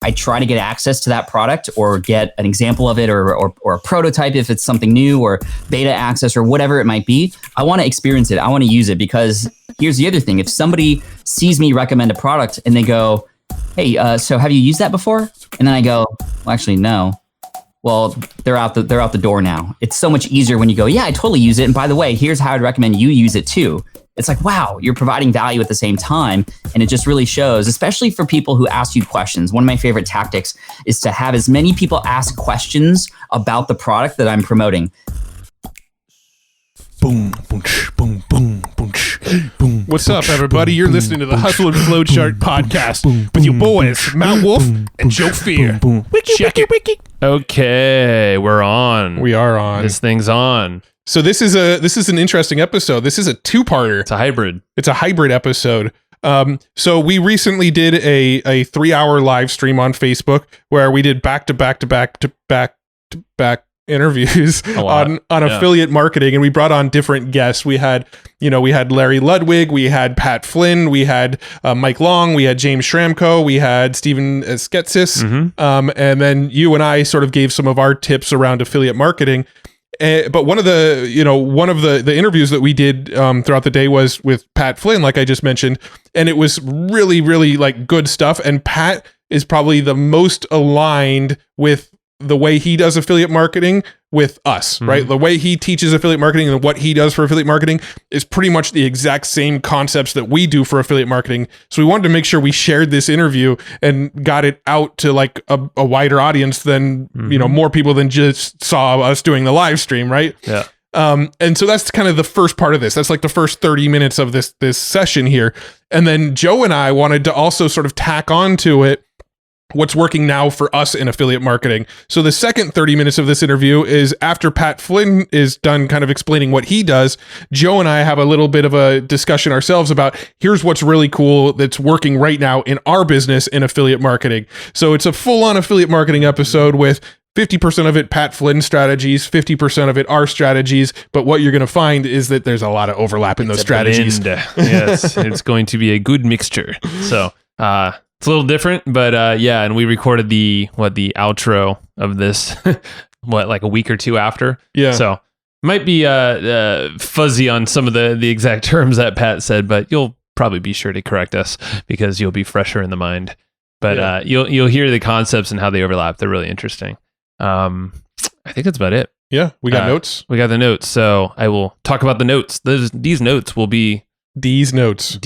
I try to get access to that product or get an example of it or a prototype if it's something new or beta access or whatever it might be. I want to experience it. I want to use it because here's the other thing. If somebody sees me recommend a product and they go, hey, so have you used that before? And then I go, well, actually, no. Well, they're out the door now. It's so much easier when you go, yeah, I totally use it. And by the way, here's how I'd recommend you use it too. It's like, wow, you're providing value at the same time. And it just really shows, especially for people who ask you questions. One of my favorite tactics is to have as many people ask questions about the product that I'm promoting. Boom, boom, boom, boom, boom, boom. What's up, everybody? You're listening to the Hustle and Flowchart podcast with your boys, Matt Wolf and Joe Fier. Check it. Okay, we're on. We are on. This thing's on. So this is an interesting episode. This is a two-parter. It's a hybrid. It's a hybrid episode. So we recently did a 3-hour live stream on Facebook where we did back to back interviews on affiliate marketing, and we brought on different guests. We had Larry Ludwig, we had Pat Flynn, we had Mike Long, we had James Schramko, we had Steven Sketsis, and then you and I sort of gave some of our tips around affiliate marketing. But one of the interviews that we did throughout the day was with Pat Flynn, like I just mentioned, and it was really, really like good stuff. And Pat is probably the most aligned with the way he does affiliate marketing with us, right? The way he teaches affiliate marketing and what he does for affiliate marketing is pretty much the exact same concepts that we do for affiliate marketing. So we wanted to make sure we shared this interview and got it out to like a wider audience than, more people than just saw us doing the live stream, right? Yeah. And so that's kind of the first part of this. That's like the first 30 minutes of this session here. And then Joe and I wanted to also sort of tack on to it what's working now for us in affiliate marketing. So the second 30 minutes of this interview is after Pat Flynn is done kind of explaining what he does. Joe and I have a little bit of a discussion ourselves about here's what's really cool that's working right now in our business in affiliate marketing. So it's a full-on affiliate marketing episode with 50% of it Pat Flynn strategies, 50% of it our strategies. But what you're going to find is that there's a lot of overlap in those strategies. Yes, it's going to be a good mixture. So, it's a little different, but and we recorded the outro of this, like a week or two after. Yeah. So might be fuzzy on some of the exact terms that Pat said, but you'll probably be sure to correct us because you'll be fresher in the mind. But you'll hear the concepts and how they overlap. They're really interesting. I think that's about it. Yeah, we got notes. We got the notes, so I will talk about the notes. These notes will be. D's notes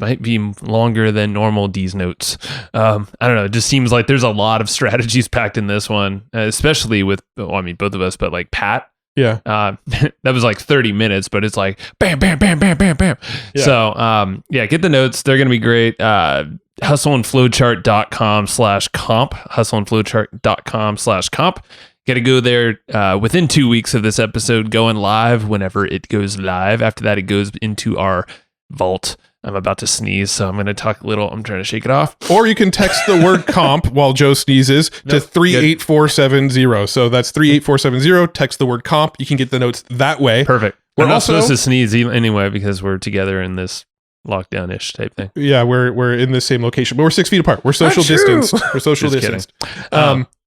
might be longer than normal D's notes. I don't know. It just seems like there's a lot of strategies packed in this one, especially with, both of us, but like Pat. Yeah. That was like 30 minutes, but it's like bam, bam, bam, bam, bam, bam. Yeah. So, get the notes. They're going to be great. hustleandflowchart.com/comp, hustleandflowchart.com/comp. Got to go there within 2 weeks of this episode going live whenever it goes live. After that, it goes into our vault. I'm about to sneeze, so I'm going to talk a little. I'm trying to shake it off. Or you can text the word comp while Joe sneezes to 38470. So that's 38470. Text the word comp. You can get the notes that way. Perfect. We're not supposed to sneeze anyway because we're together in this lockdown-ish type thing. Yeah, we're in the same location, but we're 6 feet apart. We're social distanced. We're social distanced.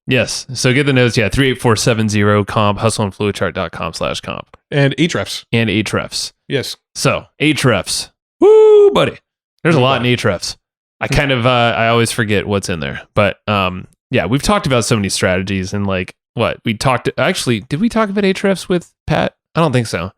Yes. So get the notes. Yeah. 38470 comp, hustleandflowchart.com/comp. And Ahrefs. Yes. So Ahrefs. Woo, buddy. There's a lot in Ahrefs. I always forget what's in there. But we've talked about so many strategies and like what we talked. Actually, did we talk about Ahrefs with Pat? I don't think so.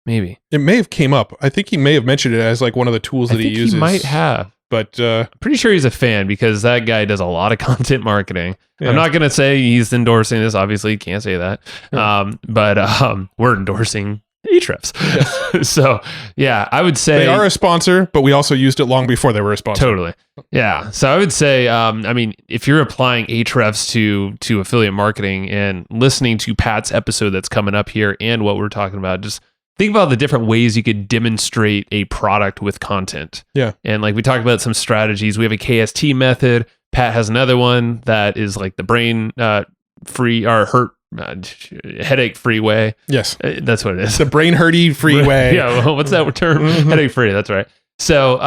Maybe. It may have came up. I think he may have mentioned it as like one of the tools that he uses. He might have. But pretty sure he's a fan because that guy does a lot of content marketing. Yeah. I'm not going to say he's endorsing this. Obviously, can't say that. Yeah. But we're endorsing Ahrefs. Yes. So, yeah, I would say... They are a sponsor, but we also used it long before they were a sponsor. Totally. Yeah. So I would say, if you're applying Ahrefs to affiliate marketing and listening to Pat's episode that's coming up here and what we're talking about, just... think about the different ways you could demonstrate a product with content. Yeah. And like we talked about some strategies. We have a KST method. Pat has another one that is like the brain free or hurt headache free way. Yes. That's what it is. The brain hurty free way. Yeah. What's that term? Mm-hmm. Headache free. That's right. So,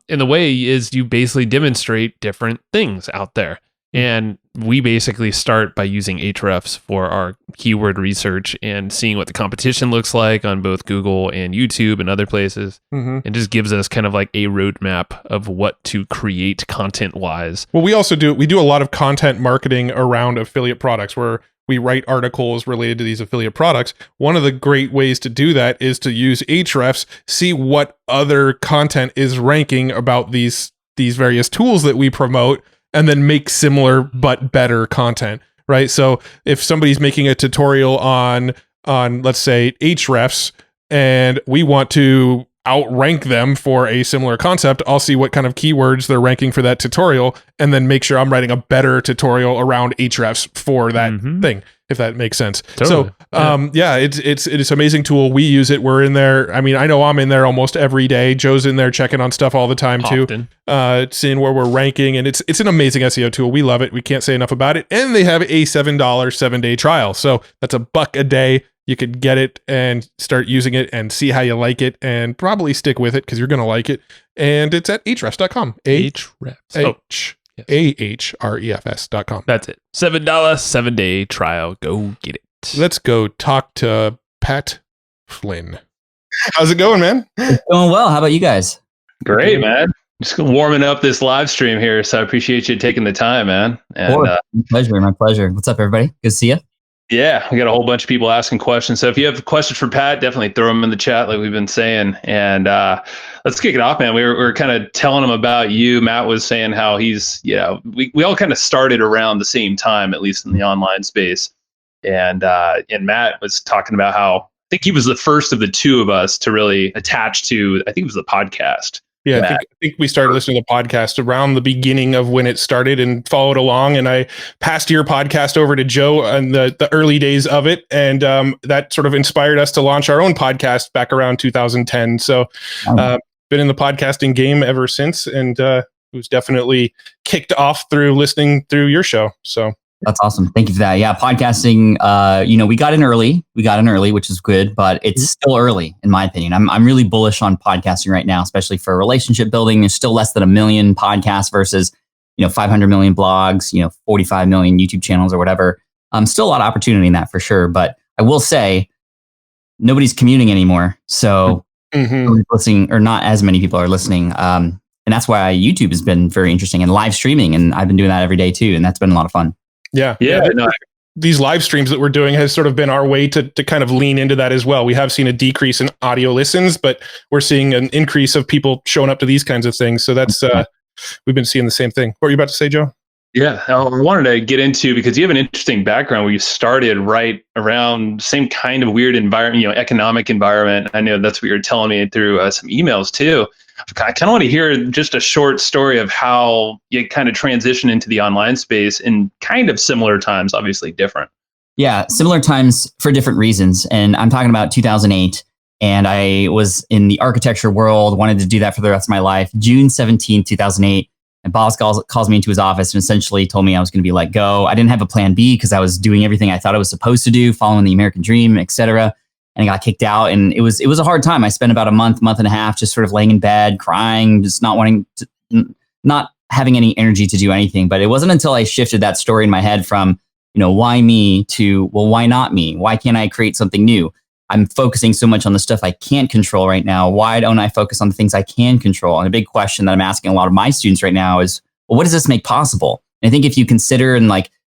and the way is you basically demonstrate different things out there. And we basically start by using Ahrefs for our keyword research and seeing what the competition looks like on both Google and YouTube and other places. And just gives us kind of like a roadmap of what to create content wise. Well, we do a lot of content marketing around affiliate products where we write articles related to these affiliate products. One of the great ways to do that is to use Ahrefs, see what other content is ranking about these various tools that we promote, and then make similar but better content, right? So if somebody's making a tutorial on let's say Ahrefs, and we want to outrank them for a similar concept, I'll see what kind of keywords they're ranking for that tutorial, and then make sure I'm writing a better tutorial around Ahrefs for that thing, if that makes sense. Totally. So, it's an amazing tool. We use it. We're in there. I mean, I know I'm in there almost every day. Joe's in there checking on stuff all the time too, seeing where we're ranking, and it's an amazing SEO tool. We love it. We can't say enough about it. And they have a $7 7-day trial, so that's $1 a day. You could get it and start using it and see how you like it and probably stick with it because you're going to like it. And it's at ahrefs.com. Ahrefs.com. That's it. $7 7-day trial. Go get it. Let's go talk to Pat Flynn. How's it going, man? It's going well. How about you guys? Great, man. Just warming up this live stream here. So I appreciate you taking the time, man. And, my pleasure. What's up, everybody? Good to see you. Yeah, we got a whole bunch of people asking questions. So if you have questions for Pat, definitely throw them in the chat like we've been saying. And let's kick it off, man. We were kind of telling him about you. Matt was saying how he's, we all kind of started around the same time, at least in the online space. And Matt was talking about how I think he was the first of the two of us to really attach to, I think it was the podcast. Yeah, I think we started listening to the podcast around the beginning of when it started and followed along. And I passed your podcast over to Joe in the early days of it. And that sort of inspired us to launch our own podcast back around 2010. So been in the podcasting game ever since. And it was definitely kicked off through listening through your show. So that's awesome. Thank you for that. Yeah, podcasting, we got in early, which is good, but it's still early in my opinion. I'm really bullish on podcasting right now, especially for relationship building. There's still less than 1 million podcasts versus, 500 million blogs, 45 million YouTube channels or whatever. Still a lot of opportunity in that for sure. But I will say nobody's commuting anymore. So nobody's listening, or not as many people are listening. And that's why YouTube has been very interesting, and live streaming. And I've been doing that every day too. And that's been a lot of fun. Yeah. These live streams that we're doing has sort of been our way to kind of lean into that as well. We have seen a decrease in audio listens, but we're seeing an increase of people showing up to these kinds of things. So that's, we've been seeing the same thing. What were you about to say, Joe? Yeah, I wanted to get into, because you have an interesting background where you started right around same kind of weird environment, economic environment. I know that's what you're telling me through some emails too. I kind of want to hear just a short story of how you kind of transition into the online space in kind of similar times, obviously different. Yeah, similar times for different reasons. And I'm talking about 2008. And I was in the architecture world, wanted to do that for the rest of my life. June 17, 2008, my boss calls me into his office and essentially told me I was going to be let go. I didn't have a plan B because I was doing everything I thought I was supposed to do, following the American dream, etc. And I got kicked out, and it was a hard time. I spent about a month and a half just sort of laying in bed, crying, just not having any energy to do anything. But it wasn't until I shifted that story in my head from, why me to, well, why not me? Why can't I create something new? I'm focusing so much on the stuff I can't control right now. Why don't I focus on the things I can control? And a big question that I'm asking a lot of my students right now is, well, what does this make possible? And I think if you consider and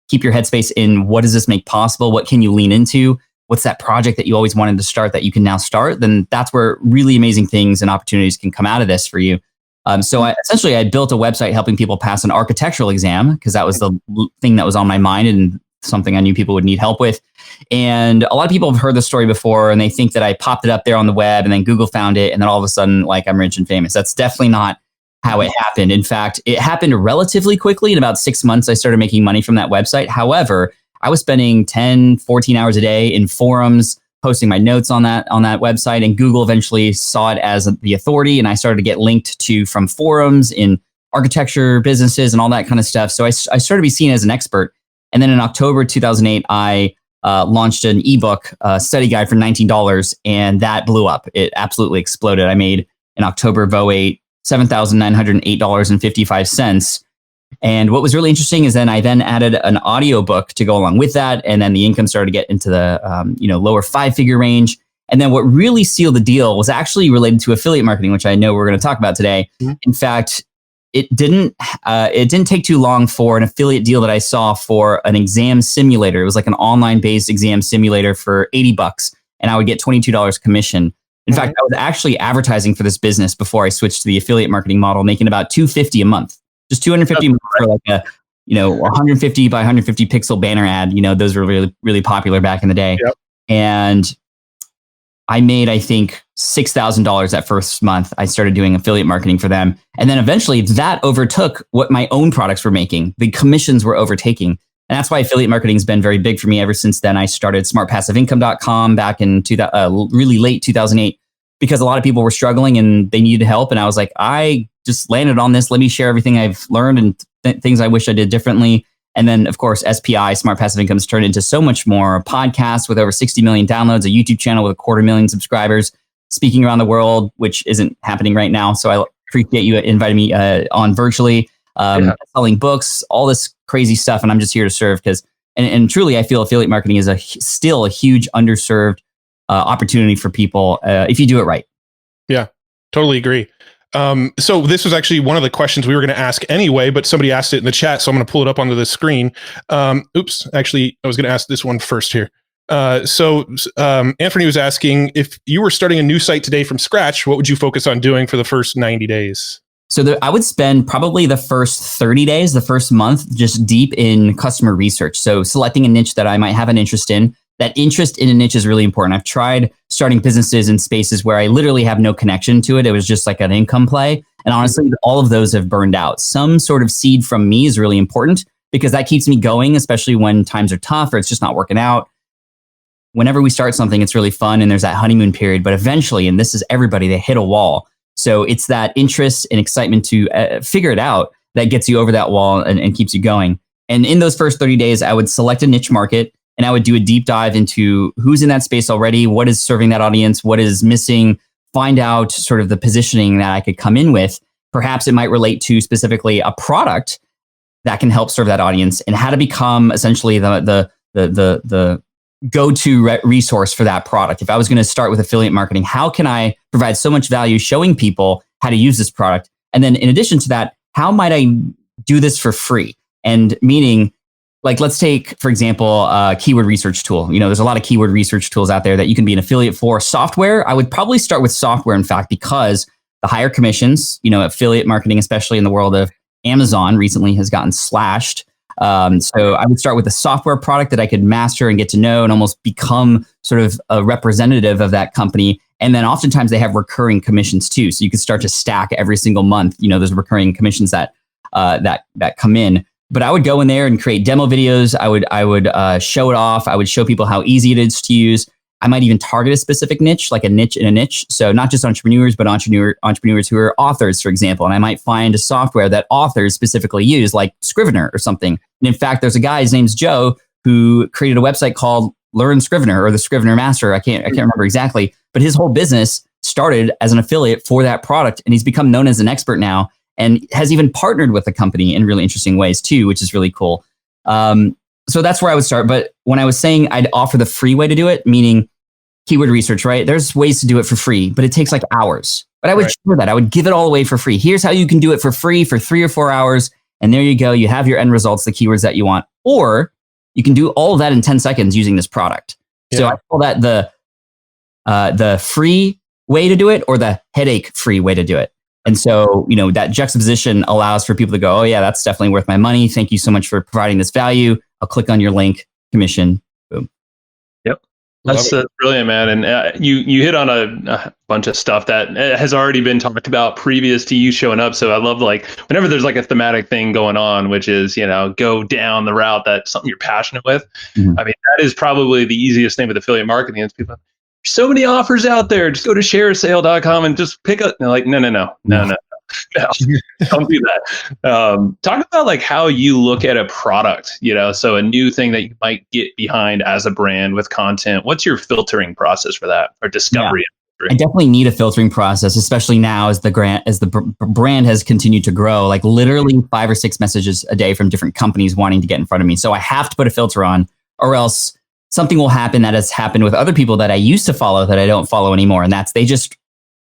keep your headspace in what does this make possible? What can you lean into? What's that project that you always wanted to start that you can now start? Then that's where really amazing things and opportunities can come out of this for you. So I built a website helping people pass an architectural exam because that was the thing that was on my mind and something I knew people would need help with. And a lot of people have heard the story before and they think that I popped it up there on the web and then Google found it and then all of a sudden I'm rich and famous. That's definitely not how it happened. In fact, it happened relatively quickly. In about 6 months, I started making money from that website. However, I was spending 10, 14 hours a day in forums, posting my notes on that website, and Google eventually saw it as the authority, and I started to get linked to from forums in architecture businesses and all that kind of stuff. So I started to be seen as an expert. And then in October 2008, I launched an ebook study guide for $19, and that blew up. It absolutely exploded. I made in October of 2008 $7,908.55. And what was really interesting is then I added an audio book to go along with that. And then the income started to get into the, lower 5-figure range. And then what really sealed the deal was actually related to affiliate marketing, which I know we're going to talk about today. Mm-hmm. In fact, it didn't take too long for an affiliate deal that I saw for an exam simulator. It was like an online based exam simulator for $80, and I would get $22 commission. In fact, I was actually advertising for this business before I switched to the affiliate marketing model, making about $250 a month, just $250 for like a 150 by 150 pixel banner ad. Those were really, really popular back in the day. Yep. And I made, I think, $6,000 that first month. I started doing affiliate marketing for them. And then eventually that overtook what my own products were making. The commissions were overtaking. And that's why affiliate marketing has been very big for me ever since then. I started smartpassiveincome.com back in really late 2008, because a lot of people were struggling and they needed help. And I was like, I just landed on this. Let me share everything I've learned and things I wish I did differently. And then, of course, SPI, Smart Passive Income, has turned into so much more. A podcast with over 60 million downloads, a YouTube channel with 250,000 subscribers, speaking around the world, which isn't happening right now. So I appreciate you inviting me on virtually, selling books, all this crazy stuff. And I'm just here to serve because, and truly, I feel affiliate marketing is still a huge underserved opportunity for people if you do it right. Yeah, totally agree. So this was actually one of the questions we were going to ask anyway, but somebody asked it in the chat, so I'm going to pull it up onto the screen. Actually, I was going to ask this one first here. Anthony was asking, if you were starting a new site today from scratch, what would you focus on doing for the first 90 days? So I would spend probably the first 30 days, the first month, just deep in customer research. So selecting a niche that I might have an interest in. That interest in a niche is really important. I've tried starting businesses in spaces where I literally have no connection to it. It was just like an income play. And honestly, all of those have burned out. Some sort of seed from me is really important because that keeps me going, especially when times are tough or it's just not working out. Whenever we start something, it's really fun and there's that honeymoon period. But eventually, and this is everybody, they hit a wall. So it's that interest and excitement to figure it out that gets you over that wall and keeps you going. And in those first 30 days, I would select a niche market. And I would do a deep dive into who's in that space already, what is serving that audience, what is missing, find out sort of the positioning that I could come in with. Perhaps it might relate to specifically a product that can help serve that audience and how to become essentially the go-to resource for that product. If I was going to start with affiliate marketing, how can I provide so much value showing people how to use this product? And then in addition to that, how might I do this for free? And meaning, like, let's take, for example, a keyword research tool. There's a lot of keyword research tools out there that you can be an affiliate for. Software, I would probably start with software, in fact, because the higher commissions, affiliate marketing, especially in the world of Amazon, recently has gotten slashed. So I would start with a software product that I could master and get to know and almost become sort of a representative of that company. And then oftentimes they have recurring commissions too. So you could start to stack every single month, there's recurring commissions that come in. But I would go in there and create demo videos. I would show it off. I would show people how easy it is to use. I might even target a specific niche, like a niche in a niche. So not just entrepreneurs, but entrepreneurs who are authors, for example. And I might find a software that authors specifically use, like Scrivener or something. And in fact, there's a guy, his name's Joe, who created a website called Learn Scrivener or the Scrivener Master. I can't remember exactly, but his whole business started as an affiliate for that product, and he's become known as an expert now. And has even partnered with the company in really interesting ways too, which is really cool. So that's where I would start. But when I was saying I'd offer the free way to do it, meaning keyword research, right? There's ways to do it for free, but it takes like hours. But I would share that. I would give it all away for free. Here's how you can do it for free for 3 or 4 hours. And there you go. You have your end results, the keywords that you want. Or you can do all of that in 10 seconds using this product. Yeah. So I call that the free way to do it or the headache-free way to do it. And so, that juxtaposition allows for people to go, oh yeah, that's definitely worth my money. Thank you so much for providing this value. I'll click on your link, commission, boom. Yep. That's brilliant, man. And you hit on a bunch of stuff that has already been talked about previous to you showing up. So I love, like, whenever there's like a thematic thing going on, which is, go down the route that's something you're passionate with. Mm-hmm. I mean, that is probably the easiest thing with affiliate marketing is people, so many offers out there. Just go to sharesale.com and just pick up. And like, no. Don't do that. Talk about like how you look at a product, so a new thing that you might get behind as a brand with content. What's your filtering process for that or discovery? I definitely need a filtering process, especially now as the brand has continued to grow. Like literally 5 or 6 messages a day from different companies wanting to get in front of me. So I have to put a filter on, or else something will happen that has happened with other people that I used to follow that I don't follow anymore. And that's they just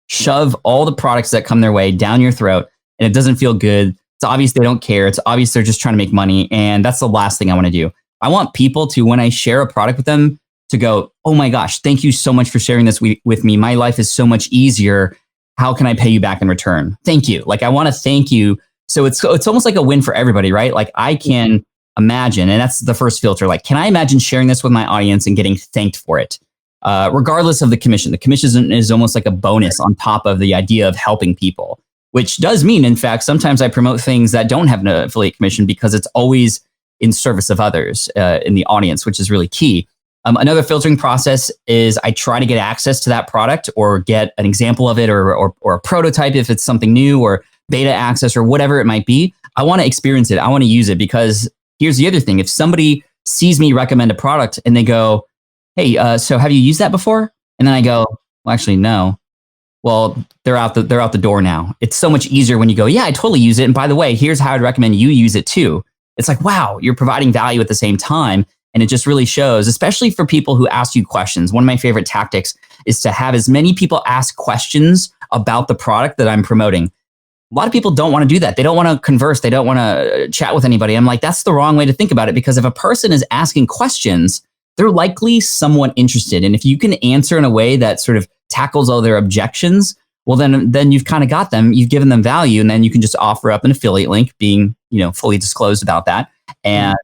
shove all the products that come their way down your throat, and it doesn't feel good. It's obvious they don't care. It's obvious they're just trying to make money. And that's the last thing I want to do. I want people to, when I share a product with them, to go, oh my gosh, thank you so much for sharing this with me. My life is so much easier. How can I pay you back in return? Thank you. Like, I want to thank you. So it's almost like a win for everybody, right? Like I can imagine, and that's the first filter. Like, can I imagine sharing this with my audience and getting thanked for it? Regardless of the commission. The commission is almost like a bonus on top of the idea of helping people, which does mean, in fact, sometimes I promote things that don't have an affiliate commission because it's always in service of others in the audience, which is really key. Another filtering process is I try to get access to that product or get an example of it or a prototype if it's something new, or beta access or whatever it might be. I want to experience it. I want to use it, because here's the other thing. If somebody sees me recommend a product and they go, hey, so have you used that before? And then I go, well, actually, no. Well, they're out the door now. It's so much easier when you go, yeah, I totally use it. And by the way, here's how I'd recommend you use it too. It's like, wow, you're providing value at the same time. And it just really shows, especially for people who ask you questions. One of my favorite tactics is to have as many people ask questions about the product that I'm promoting. A lot of people don't want to do that. They don't want to converse. They don't want to chat with anybody. I'm like, that's the wrong way to think about it, because if a person is asking questions, they're likely somewhat interested. And if you can answer in a way that sort of tackles all their objections, well, then you've kind of got them. You've given them value, and then you can just offer up an affiliate link, being fully disclosed about that. And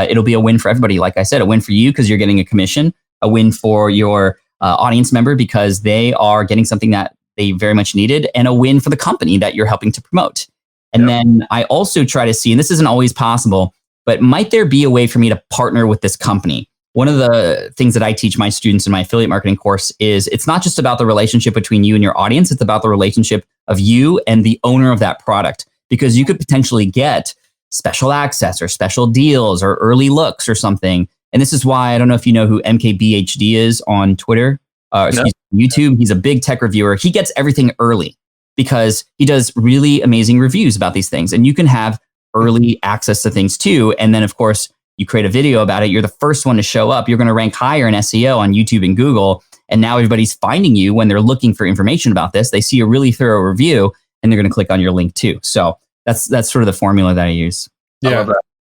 it'll be a win for everybody. Like I said, a win for you because you're getting a commission, a win for your audience member because they are getting something that they very much needed, and a win for the company that you're helping to promote. And then I also try to see, and this isn't always possible, but might there be a way for me to partner with this company? One of the things that I teach my students in my affiliate marketing course is it's not just about the relationship between you and your audience. It's about the relationship of you and the owner of that product, because you could potentially get special access or special deals or early looks or something. And this is why, I don't know if you know who MKBHD is on Twitter, YouTube. He's a big tech reviewer. He gets everything early because he does really amazing reviews about these things. And you can have early access to things too. And then, of course, you create a video about it. You're the first one to show up. You're going to rank higher in SEO on YouTube and Google. And now everybody's finding you when they're looking for information about this. They see a really thorough review and they're going to click on your link too. So that's sort of the formula that I use. Yeah.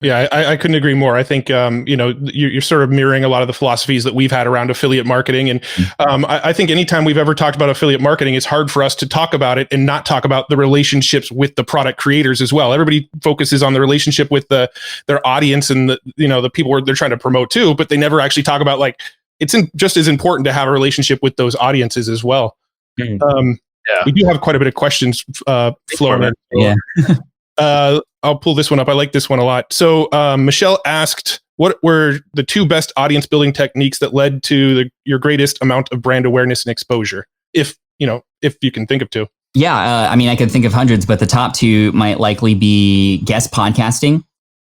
Yeah, I couldn't agree more. I think, you're sort of mirroring a lot of the philosophies that we've had around affiliate marketing. And I think anytime we've ever talked about affiliate marketing, it's hard for us to talk about it and not talk about the relationships with the product creators as well. Everybody focuses on the relationship with their audience and the people they're trying to promote too, but they never actually talk about, like, it's just as important to have a relationship with those audiences as well. We do have quite a bit of questions flowing in. Yeah. I'll pull this one up. I like this one a lot. So Michelle asked, what were the 2 best audience building techniques that led to your greatest amount of brand awareness and exposure? If you can think of 2. Yeah. I could think of hundreds, but the top 2 might likely be guest podcasting.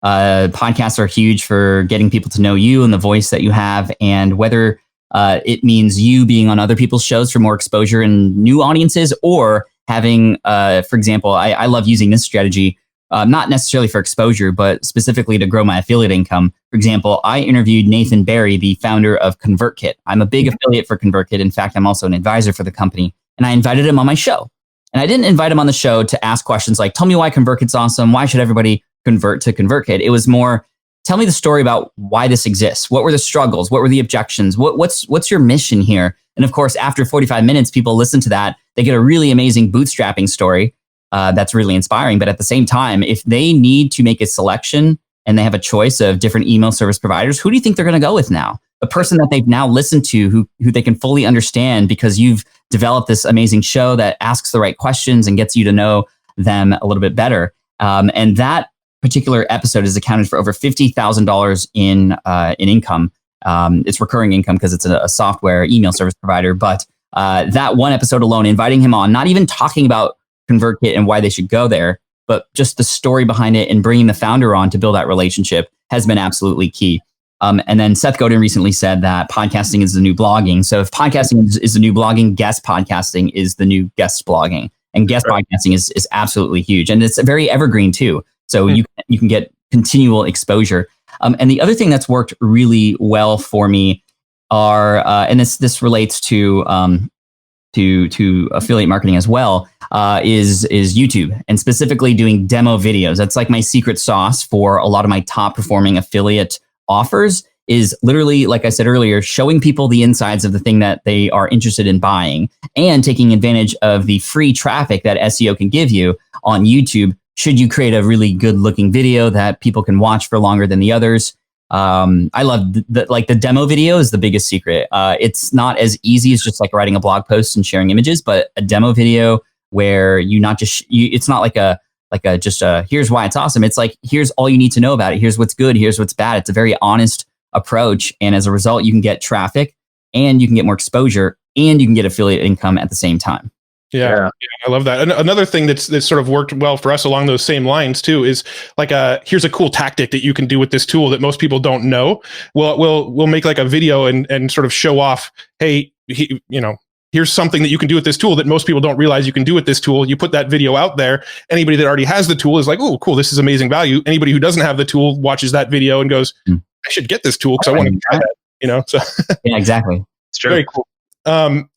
Podcasts are huge for getting people to know you and the voice that you have, and whether it means you being on other people's shows for more exposure and new audiences, or having, for example, I love using this strategy. Not necessarily for exposure, but specifically to grow my affiliate income. For example, I interviewed Nathan Barry, the founder of ConvertKit. I'm a big affiliate for ConvertKit. In fact, I'm also an advisor for the company. And I invited him on my show. And I didn't invite him on the show to ask questions like, tell me why ConvertKit's awesome. Why should everybody convert to ConvertKit? It was more, tell me the story about why this exists. What were the struggles? What were the objections? What's your mission here? And of course, after 45 minutes, people listen to that. They get a really amazing bootstrapping story. That's really inspiring. But at the same time, if they need to make a selection and they have a choice of different email service providers, who do you think they're going to go with now? The person that they've now listened to, who they can fully understand because you've developed this amazing show that asks the right questions and gets you to know them a little bit better. And that particular episode is accounted for over $50,000 in income. It's recurring income because it's a software email service provider. But that one episode alone, inviting him on, not even talking about ConvertKit and why they should go there, but just the story behind it and bringing the founder on to build that relationship has been absolutely key. And then Seth Godin recently said that podcasting is the new blogging. So if podcasting is the new blogging, guest podcasting is the new guest blogging. And guest podcasting is absolutely huge. And it's very evergreen too. So you can get continual exposure. And the other thing that's worked really well for me are, and this relates to affiliate marketing as well, is YouTube, and specifically doing demo videos. That's like my secret sauce for a lot of my top performing affiliate offers, is literally, like I said earlier, showing people the insides of the thing that they are interested in buying and taking advantage of the free traffic that SEO can give you on YouTube. Should you create a really good looking video that people can watch for longer than the others? I love the demo video is the biggest secret. It's not as easy as just like writing a blog post and sharing images, but a demo video where it's not like a here's why it's awesome. It's like, here's all you need to know about it. Here's what's good. Here's what's bad. It's a very honest approach. And as a result, you can get traffic and you can get more exposure and you can get affiliate income at the same time. Yeah, I love that. Another thing that's sort of worked well for us along those same lines too is like here's a cool tactic that you can do with this tool that most people don't know. We'll make like a video and sort of show off, hey, here's something that you can do with this tool that most people don't realize you can do with this tool. You put that video out there. Anybody that already has the tool is like, oh, cool, this is amazing value. Anybody who doesn't have the tool watches that video and goes, I should get this tool because I want to try that. So yeah, exactly. It's true. Very cool.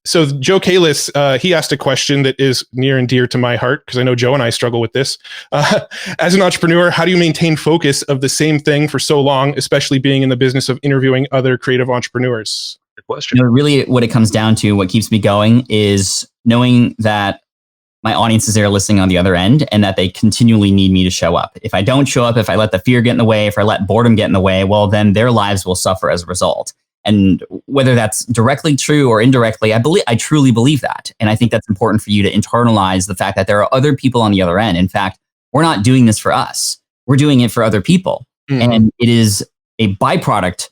So Joe Kalis, he asked a question that is near and dear to my heart because I know Joe and I struggle with this. As an entrepreneur, how do you maintain focus of the same thing for so long, especially being in the business of interviewing other creative entrepreneurs? Good question. Really what it comes down to, what keeps me going, is knowing that my audience is there listening on the other end and that they continually need me to show up. If I don't show up, if I let the fear get in the way, if I let boredom get in the way, well, then their lives will suffer as a result. And whether that's directly true or indirectly, I truly believe that. And I think that's important for you to internalize the fact that there are other people on the other end. In fact, we're not doing this for us. We're doing it for other people. And it is a byproduct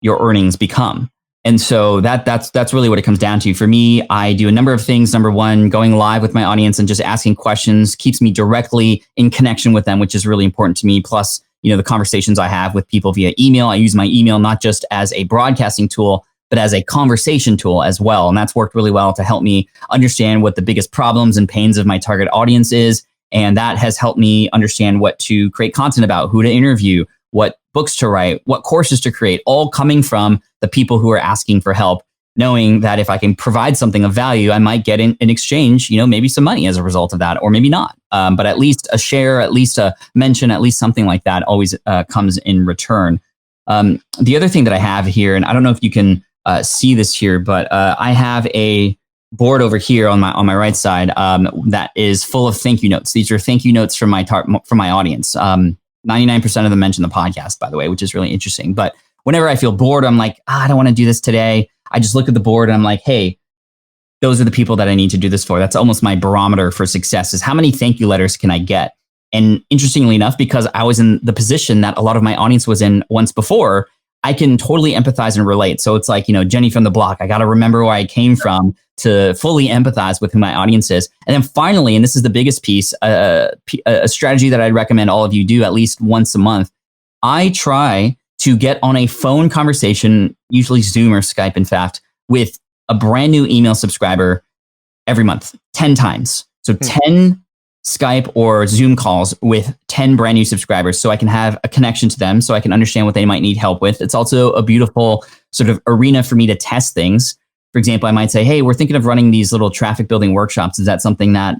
your earnings become. And so that's really what it comes down to. For me, I do a number of things. Number one, going live with my audience and just asking questions keeps me directly in connection with them, which is really important to me. Plus, the conversations I have with people via email. I use my email not just as a broadcasting tool, but as a conversation tool as well. And that's worked really well to help me understand what the biggest problems and pains of my target audience is. And that has helped me understand what to create content about, who to interview, what books to write, what courses to create, all coming from the people who are asking for help, knowing that if I can provide something of value, I might get in exchange, maybe some money as a result of that, or maybe not. But at least a share, at least a mention, at least something like that always comes in return. The other thing that I have here, and I don't know if you can see this here, but I have a board over here on my right side that is full of thank you notes. These are thank you notes from my audience. 99% of them mention the podcast, by the way, which is really interesting. But whenever I feel bored, I'm like, I don't want to do this today. I just look at the board and I'm like, hey, those are the people that I need to do this for. That's almost my barometer for success, is how many thank you letters can I get? And interestingly enough, because I was in the position that a lot of my audience was in once before, I can totally empathize and relate. So it's like, Jenny from the block, I got to remember where I came from to fully empathize with who my audience is. And then finally, and this is the biggest piece, a strategy that I'd recommend all of you do at least once a month. I try to get on a phone conversation, usually Zoom or Skype, in fact, with a brand new email subscriber every month, 10 times. So 10 Skype or Zoom calls with 10 brand new subscribers, so I can have a connection to them, so I can understand what they might need help with. It's also a beautiful sort of arena for me to test things. For example, I might say, hey, we're thinking of running these little traffic building workshops. Is that something that,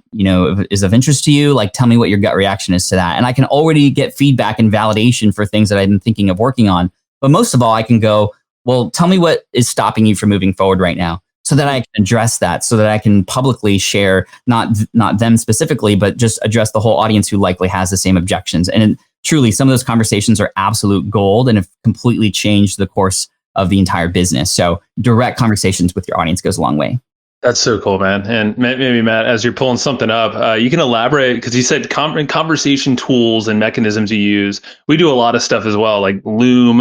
is of interest to you? Like, tell me what your gut reaction is to that. And I can already get feedback and validation for things that I've been thinking of working on. But most of all, I can go, well, tell me what is stopping you from moving forward right now, so that I can address that, so that I can publicly share, not them specifically, but just address the whole audience who likely has the same objections. And truly, some of those conversations are absolute gold and have completely changed the course of the entire business. So direct conversations with your audience goes a long way. That's so cool, man. And maybe, Matt, as you're pulling something up, you can elaborate, because you said conversation tools and mechanisms you use. We do a lot of stuff as well, like Loom,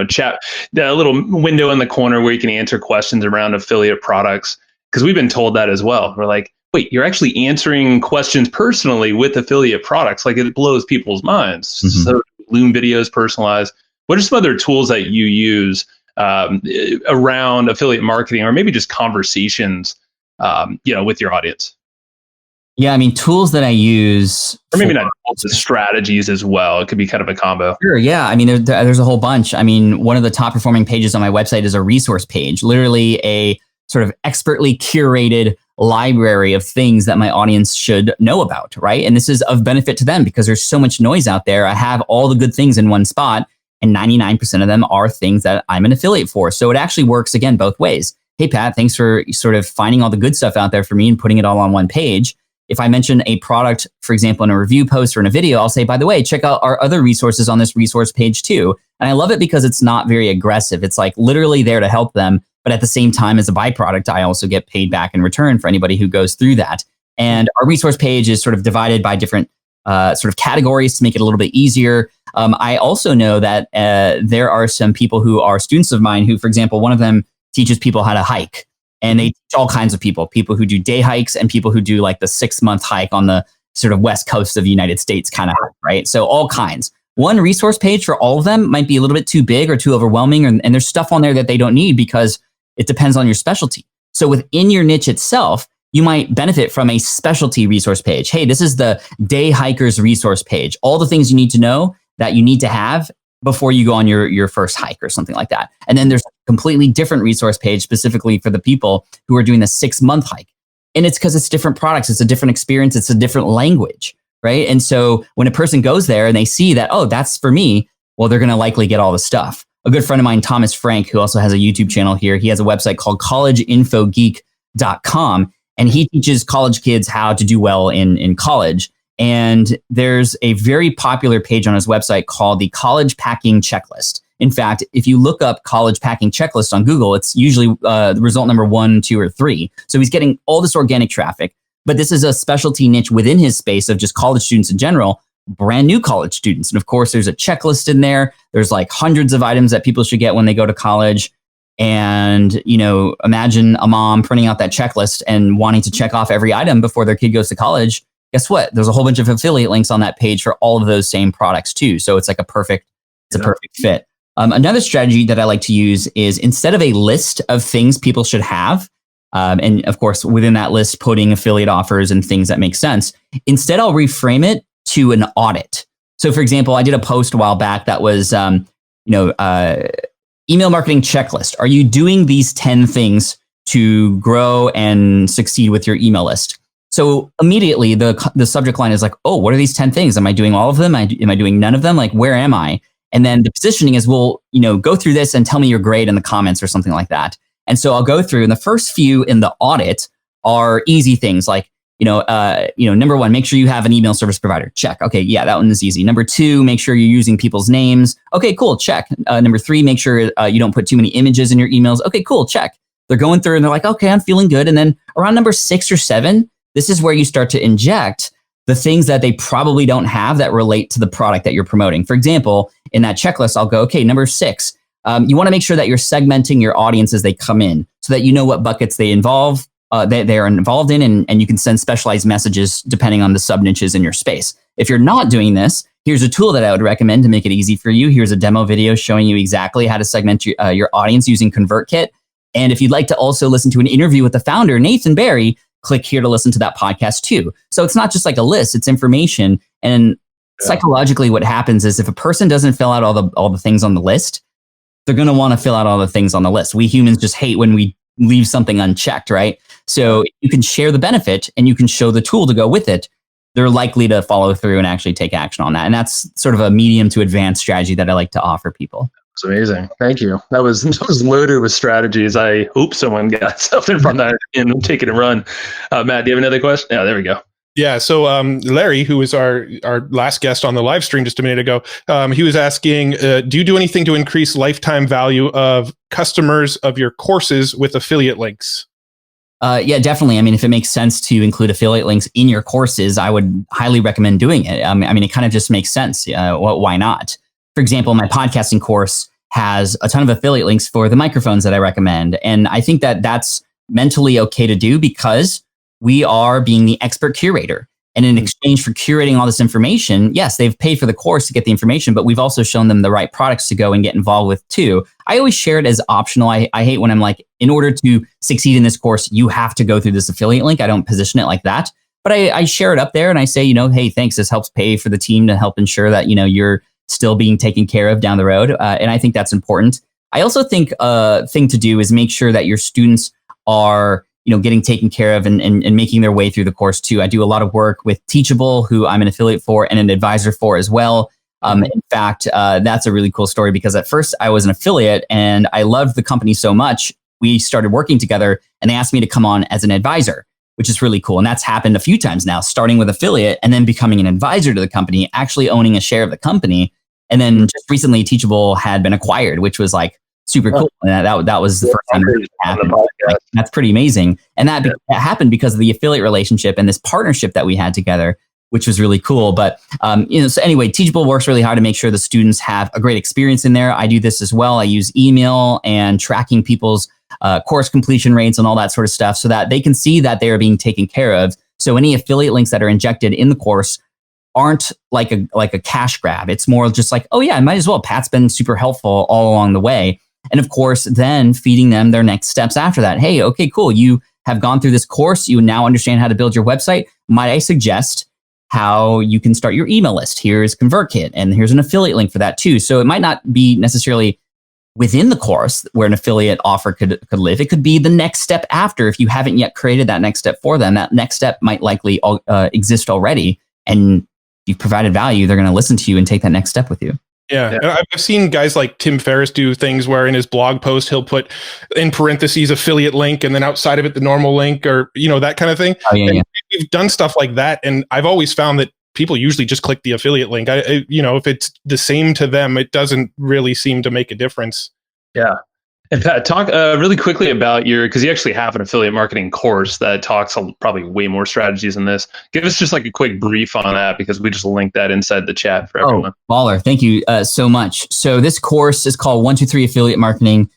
chat, a little window in the corner where you can answer questions around affiliate products, because we've been told that as well. We're like, wait, you're actually answering questions personally with affiliate products. Like, it blows people's minds. So Loom videos personalized. what are some other tools that you use around affiliate marketing, or maybe just conversations, with your audience? Yeah, I mean, tools that I use, or maybe not the strategies as well. It could be kind of a combo. Sure. Yeah. I mean, there's a whole bunch. I mean, one of the top performing pages on my website is a resource page, literally a sort of expertly curated library of things that my audience should know about, right? And this is of benefit to them because there's so much noise out there. I have all the good things in one spot, and 99% of them are things that I'm an affiliate for. So it actually works, again, both ways. Hey, Pat, thanks for sort of finding all the good stuff out there for me and putting it all on one page. If I mention a product, for example, in a review post or in a video, I'll say, by the way, check out our other resources on this resource page too. And I love it because it's not very aggressive. It's like literally there to help them. But at the same time, as a byproduct, I also get paid back in return for anybody who goes through that. And our resource page is sort of divided by different sort of categories to make it a little bit easier. I also know that there are some people who are students of mine who, for example, one of them teaches people how to hike. And they teach all kinds of people who do day hikes and people who do like the 6-month hike on the sort of west coast of the United States kind of hike, right? So all kinds. One resource page for all of them might be a little bit too big or too overwhelming. And there's stuff on there that they don't need because it depends on your specialty. So within your niche itself, you might benefit from a specialty resource page. Hey, this is the day hikers resource page. All the things you need to know that you need to have before you go on your first hike or something like that. And then there's a completely different resource page specifically for the people who are doing the 6-month hike. And it's because it's different products. It's a different experience. It's a different language, right? And so when a person goes there and they see that, oh, that's for me, well, they're going to likely get all the stuff. A good friend of mine, Thomas Frank, who also has a YouTube channel here, he has a website called collegeinfogeek.com, and he teaches college kids how to do well in college. And there's a very popular page on his website called the College Packing Checklist. In fact, if you look up College Packing Checklist on Google, it's usually the result number 1, 2, or 3. So he's getting all this organic traffic, but this is a specialty niche within his space of just college students in general, brand new college students. And of course, there's a checklist in there. There's like hundreds of items that people should get when they go to college. And, imagine a mom printing out that checklist and wanting to check off every item before their kid goes to college. Guess what? There's a whole bunch of affiliate links on that page for all of those same products too. So it's like a perfect fit. Another strategy that I like to use is instead of a list of things people should have, and of course, within that list, putting affiliate offers and things that make sense, instead I'll reframe it to an audit. So for example, I did a post a while back that was, email marketing checklist. Are you doing these 10 things to grow and succeed with your email list? So immediately the subject line is like, oh, what are these 10 things? Am I doing all of them? Am I doing none of them? Like, where am I? And then the positioning is, well, go through this and tell me your grade in the comments or something like that. And so I'll go through, and the first few in the audit are easy things like, number 1, make sure you have an email service provider. Check. Okay. Yeah, that one is easy. Number 2, make sure you're using people's names. Okay, cool. Check. Number 3, make sure you don't put too many images in your emails. Okay, cool. Check. They're going through and they're like, okay, I'm feeling good. And then around number 6 or 7, this is where you start to inject the things that they probably don't have that relate to the product that you're promoting. For example, in that checklist, I'll go, okay, number 6, you want to make sure that you're segmenting your audience as they come in so that you know what buckets they are involved in, and you can send specialized messages depending on the sub niches in your space. If you're not doing this, here's a tool that I would recommend to make it easy for you. Here's a demo video showing you exactly how to segment your audience using ConvertKit. And if you'd like to also listen to an interview with the founder, Nathan Barry, click here to listen to that podcast too. So it's not just like a list, it's information. And psychologically what happens is if a person doesn't fill out all the things on the list, they're going to want to fill out all the things on the list. We humans just hate when we leave something unchecked, right? So you can share the benefit and you can show the tool to go with it. They're likely to follow through and actually take action on that. And that's sort of a medium to advanced strategy that I like to offer people. It's amazing. Thank you. That was loaded with strategies. I hope someone got something from that and take it and run. Matt, do you have another question? Yeah, there we go. Yeah. So Larry, who was our last guest on the live stream just a minute ago, he was asking, do you do anything to increase lifetime value of customers of your courses with affiliate links? Yeah, definitely. I mean, if it makes sense to include affiliate links in your courses, I would highly recommend doing it. I mean, it kind of just makes sense. Why not? For example, my podcasting course has a ton of affiliate links for the microphones that I recommend. And I think that that's mentally okay to do because we are being the expert curator. And in exchange for curating all this information, yes, they've paid for the course to get the information, but we've also shown them the right products to go and get involved with too. I always share it as optional. I hate when I'm like, in order to succeed in this course, you have to go through this affiliate link. I don't position it like that, but I share it up there and I say, hey, thanks. This helps pay for the team to help ensure that, you're still being taken care of down the road. And I think that's important. I also think a thing to do is make sure that your students are getting taken care of and making their way through the course too. I do a lot of work with Teachable, who I'm an affiliate for and an advisor for as well. In fact, that's a really cool story because at first I was an affiliate and I loved the company so much. We started working together and they asked me to come on as an advisor, which is really cool. And that's happened a few times now, starting with affiliate and then becoming an advisor to the company, actually owning a share of the company. And then just recently Teachable had been acquired, which was like super cool. And that was the first time it happened. Like, that's pretty amazing. And that happened because of the affiliate relationship and this partnership that we had together, which was really cool. But, so anyway, Teachable works really hard to make sure the students have a great experience in there. I do this as well. I use email and tracking people's course completion rates and all that sort of stuff so that they can see that they are being taken care of. So any affiliate links that are injected in the course aren't like a cash grab. It's more just like, oh yeah, I might as well. Pat's been super helpful all along the way. And of course, then feeding them their next steps after that. Hey, okay, cool. You have gone through this course. You now understand how to build your website. Might I suggest how you can start your email list? Here's ConvertKit, and here's an affiliate link for that too. So it might not be necessarily within the course where an affiliate offer could live. It could be the next step after. If you haven't yet created that next step for them, that next step might likely exist already. And if you've provided value, they're going to listen to you and take that next step with you. Yeah. I've seen guys like Tim Ferriss do things where in his blog post, he'll put in parentheses affiliate link and then outside of it, the normal link or, that kind of thing. Oh, yeah. We've done stuff like that. And I've always found that people usually just click the affiliate link. If it's the same to them, it doesn't really seem to make a difference. Yeah. And Pat, talk really quickly about because you actually have an affiliate marketing course that talks probably way more strategies than this. Give us just like a quick brief on that because we just linked that inside the chat for everyone. Oh, baller. Thank you so much. So this course is called 1, 2, 3 Affiliate Marketing.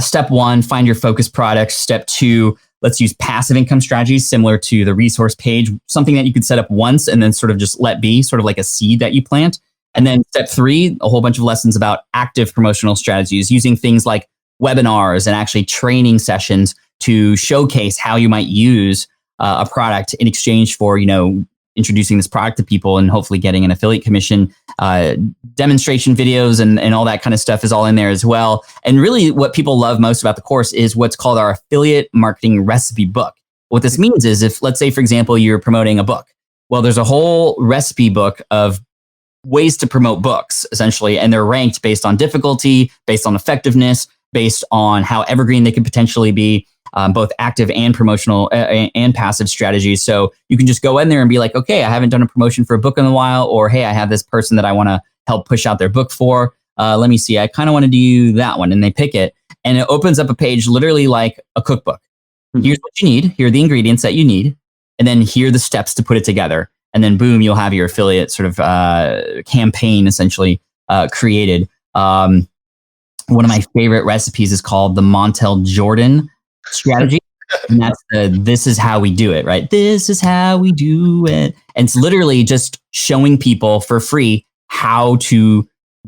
Step 1, find your focus products. Step 2, let's use passive income strategies similar to the resource page, something that you could set up once and then sort of just let be, sort of like a seed that you plant. And then step 3, a whole bunch of lessons about active promotional strategies using things like webinars and actually training sessions to showcase how you might use a product in exchange for, introducing this product to people and hopefully getting an affiliate commission. Demonstration videos and all that kind of stuff is all in there as well. And really what people love most about the course is what's called our affiliate marketing recipe book. What this means is if, let's say, for example, you're promoting a book, well, there's a whole recipe book of ways to promote books, essentially, and they're ranked based on difficulty, based on effectiveness, based on how evergreen they could potentially be, both active and promotional and passive strategies. So you can just go in there and be like, okay, I haven't done a promotion for a book in a while, or hey, I have this person that I want to help push out their book for. Let me see, I kind of want to do that one. And they pick it and it opens up a page literally like a cookbook. Here's what you need. Here are the ingredients that you need. And then here are the steps to put it together. And then boom, you'll have your affiliate sort of campaign essentially created. One of my favorite recipes is called the Montel Jordan strategy. And that's this is how we do it, right? This is how we do it. And it's literally just showing people for free how to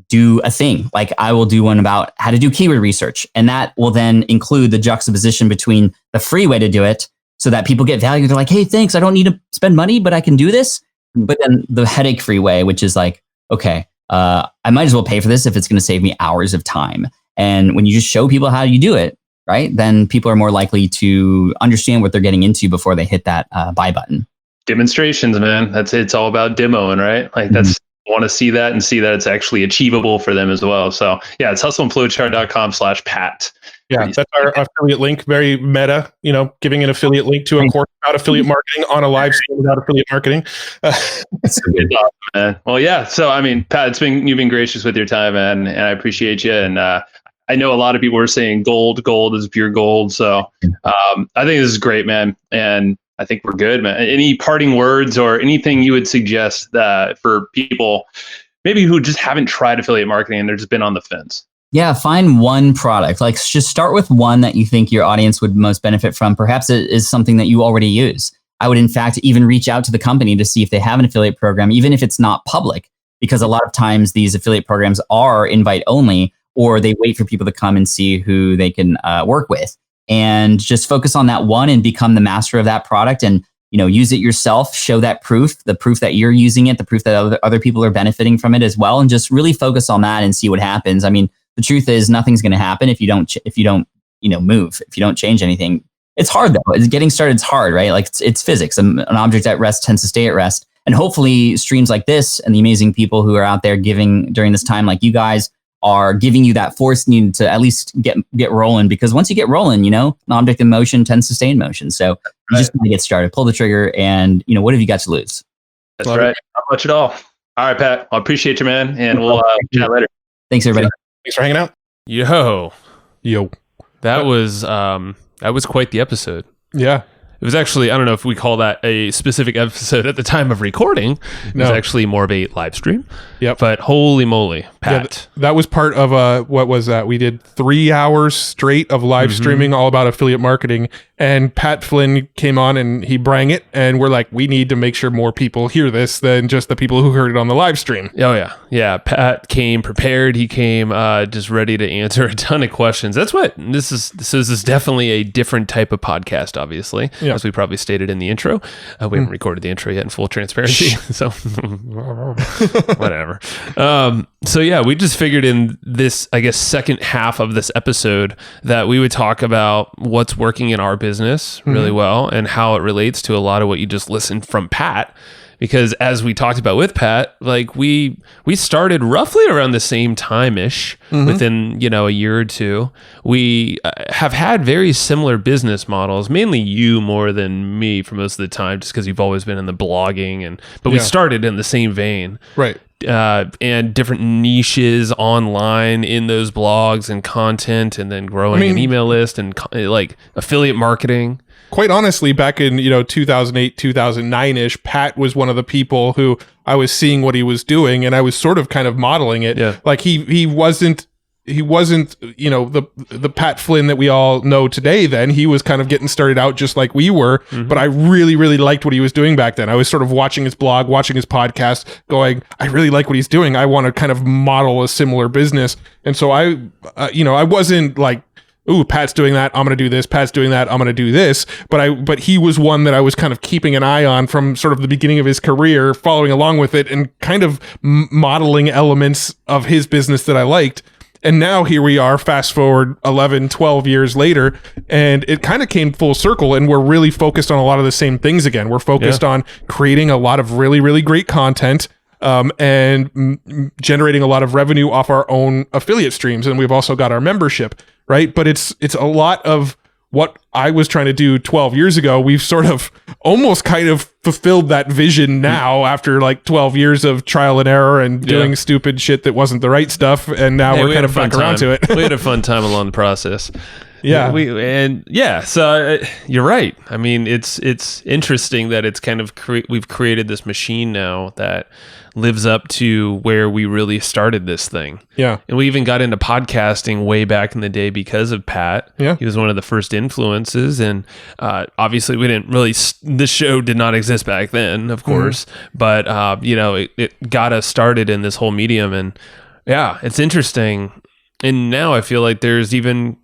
do a thing. Like I will do one about how to do keyword research. And that will then include the juxtaposition between the free way to do it so that people get value. They're like, hey, thanks. I don't need to spend money, but I can do this. But then the headache-free way, which is like, okay, I might as well pay for this if it's going to save me hours of time. And when you just show people how you do it, right, then people are more likely to understand what they're getting into before they hit that buy button. Demonstrations, man. It's all about demoing, right? Like that's want to see that and see that it's actually achievable for them as well. So yeah, it's hustleandflowchart.com/Pat. Yeah, that's our affiliate link. Very meta, giving an affiliate link to a course about affiliate marketing on a live stream without affiliate marketing. That's good stuff, man. Well, yeah. So, I mean, Pat, you've been gracious with your time, man, and I appreciate you. And I know a lot of people are saying gold is pure gold. So I think this is great, man. And I think we're good, man. Any parting words or anything you would suggest that for people maybe who just haven't tried affiliate marketing and they're just been on the fence? Yeah, find one product. Like just start with one that you think your audience would most benefit from. Perhaps it is something that you already use. I would in fact even reach out to the company to see if they have an affiliate program, even if it's not public, because a lot of times these affiliate programs are invite only, or they wait for people to come and see who they can work with, and just focus on that one and become the master of that product, and use it yourself, show that proof, the proof that you're using it, the proof that other people are benefiting from it as well, and just really focus on that and see what happens. I mean, the truth is nothing's going to happen if you don't move, if you don't change anything. It's hard though. It's getting started. It's hard, right? Like it's physics. An object at rest tends to stay at rest. And hopefully streams like this and the amazing people who are out there giving during this time, like you guys, are giving you that force need to at least get rolling. Because once you get rolling, an object in motion tends to stay in motion. So you just need to get started, pull the trigger, and what have you got to lose? That's right. Not much at all. All right, Pat. I appreciate you, man, and we'll chat later. Thanks, everybody. Thanks for hanging out. Yo. That was quite the episode. Yeah. It was actually, I don't know if we call that a specific episode at the time of recording. It was actually more of a live stream. Yep. But holy moly, Pat. Yeah, that was part of what was that? We did 3 hours straight of live streaming all about affiliate marketing. And Pat Flynn came on and he brang it. And we're like, we need to make sure more people hear this than just the people who heard it on the live stream. Oh, yeah. Yeah. Pat came prepared. He came just ready to answer a ton of questions. That's what this is definitely a different type of podcast, obviously, as we probably stated in the intro. We haven't recorded the intro yet in full transparency. So whatever. So yeah, we just figured in this, I guess, second half of this episode that we would talk about what's working in our business really well and how it relates to a lot of what you just listened from Pat. Because as we talked about with Pat, like we started roughly around the same time-ish, within, a year or two. We have had very similar business models, mainly you more than me for most of the time, just because you've always been in the blogging, but we started in the same vein. Right. And different niches online in those blogs and content, and then growing an email list and like affiliate marketing. Quite honestly, back in 2008, 2009-ish, Pat was one of the people who I was seeing what he was doing, and I was sort of kind of modeling it. Yeah. Like he wasn't the Pat Flynn that we all know today. Then he was kind of getting started out just like we were, but I really, really liked what he was doing back then. I was sort of watching his blog, watching his podcast, going, I really like what he's doing. I want to kind of model a similar business. And so I wasn't like, ooh, Pat's doing that, I'm going to do this. Pat's doing that, I'm going to do this. But he was one that I was kind of keeping an eye on from sort of the beginning of his career, following along with it and kind of modeling elements of his business that I liked. And now here we are, fast forward 11, 12 years later, and it kind of came full circle, and we're really focused on a lot of the same things again. We're focused on creating a lot of really, really great content, and generating a lot of revenue off our own affiliate streams. And we've also got our membership, right? But it's a lot of what I was trying to do 12 years ago. We've sort of almost kind of fulfilled that vision now after like 12 years of trial and error and doing stupid shit that wasn't the right stuff. And now we're kind of back around to it. We had a fun time along the process. Yeah. So you're right. I mean, it's interesting that it's kind of we've created this machine now that lives up to where we really started this thing. Yeah. And we even got into podcasting way back in the day because of Pat. Yeah. He was one of the first influences. And obviously we didn't really, the show did not exist back then, of course. But, it got us started in this whole medium. And yeah, it's interesting. And now I feel like there's even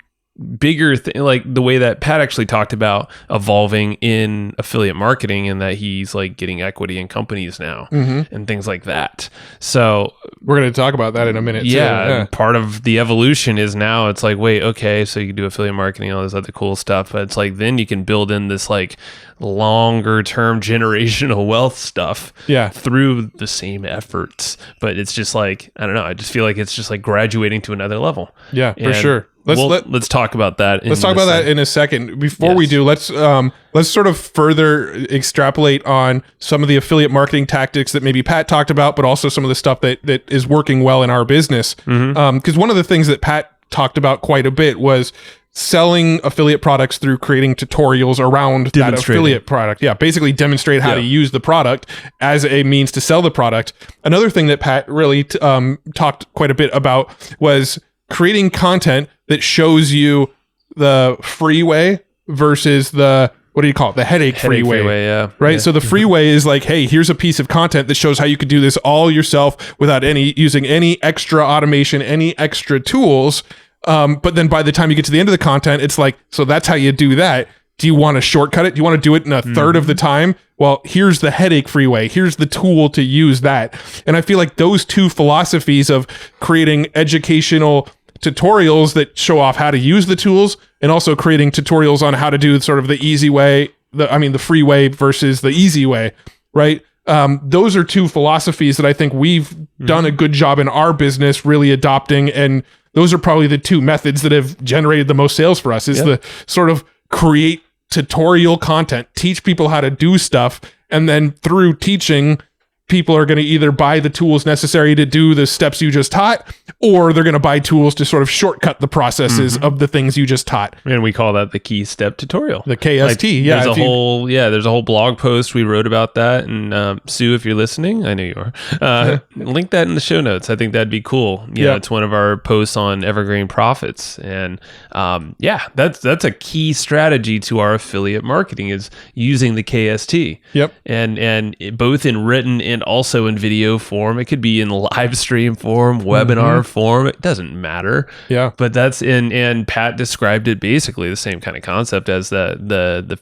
bigger thing, like the way that Pat actually talked about evolving in affiliate marketing, and that he's like getting equity in companies now and things like that. So we're going to talk about that in a minute. Yeah. Part of the evolution is now it's like, wait, okay, so you can do affiliate marketing, all this other cool stuff, but it's like, then you can build in this like longer term generational wealth stuff through the same efforts. But it's just like, I don't know, I just feel like it's just like graduating to another level. Yeah, for sure. Let's talk about that. Let's talk about that in a second. Before we do, let's sort of further extrapolate on some of the affiliate marketing tactics that maybe Pat talked about, but also some of the stuff that is working well in our business. Because one of the things that Pat talked about quite a bit was selling affiliate products through creating tutorials around that affiliate product. Yeah, basically demonstrate how to use the product as a means to sell the product. Another thing that Pat really talked quite a bit about was creating content that shows you the free way versus the what do you call it? The headache freeway. Yeah. Right. Yeah. So the freeway is like, hey, here's a piece of content that shows how you could do this all yourself without using any extra automation, any extra tools. But then by the time you get to the end of the content, it's like, so that's how you do that. Do you want to shortcut it? Do you want to do it in a third of the time? Well, here's the headache freeway. Here's the tool to use that. And I feel like those two philosophies of creating educational tutorials that show off how to use the tools and also creating tutorials on how to do sort of the easy way, the free way versus the easy way, right? Those are two philosophies that I think we've done a good job in our business really adopting. And those are probably the two methods that have generated the most sales for us is the sort of create tutorial content, teach people how to do stuff. And then through teaching, people are going to either buy the tools necessary to do the steps you just taught, or they're going to buy tools to sort of shortcut the processes of the things you just taught. And we call that the key step tutorial. The KST. There's a whole blog post we wrote about that. And Sue, if you're listening, I know you are, link that in the show notes. I think that'd be cool. Yeah. It's one of our posts on evergreen profits. And that's a key strategy to our affiliate marketing is using the KST. Yep. And both in written and also in video form. It could be in live stream form, webinar form. It doesn't matter. Yeah. But that's and Pat described it basically the same kind of concept as the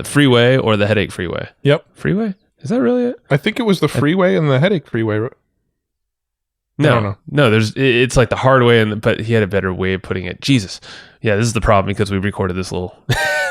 freeway or the headache freeway. Yep. Freeway? Is that really it? I think it was the freeway and the headache freeway. No, it's like the hard way, but he had a better way of putting it. Jesus. Yeah, this is the problem because we recorded this little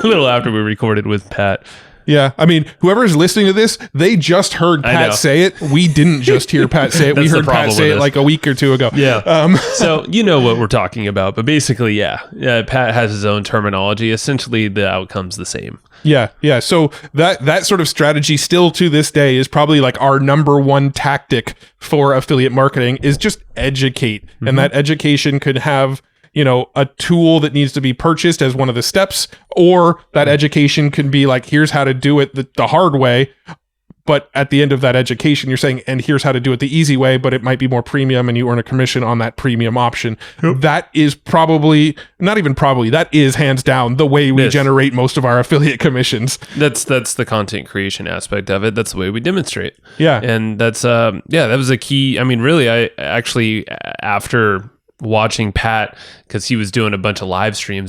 after we recorded with Pat. Yeah, I mean, whoever's listening to this, they just heard Pat say it. We didn't just hear Pat say it. We heard Pat say it like a week or two ago. Yeah. So you know what we're talking about, but basically, Pat has his own terminology. Essentially, the outcome's the same. Yeah. So that sort of strategy still to this day is probably like our number one tactic for affiliate marketing is just educate. And that education could have a tool that needs to be purchased as one of the steps, or that education can be like, here's how to do it the hard way. But at the end of that education, you're saying, and here's how to do it the easy way, but it might be more premium and you earn a commission on that premium option. Yep. That is that is hands down the way we generate most of our affiliate commissions. That's the content creation aspect of it. That's the way we demonstrate. Yeah. And that's, that was a key. I mean, really, I actually, after watching Pat, because he was doing a bunch of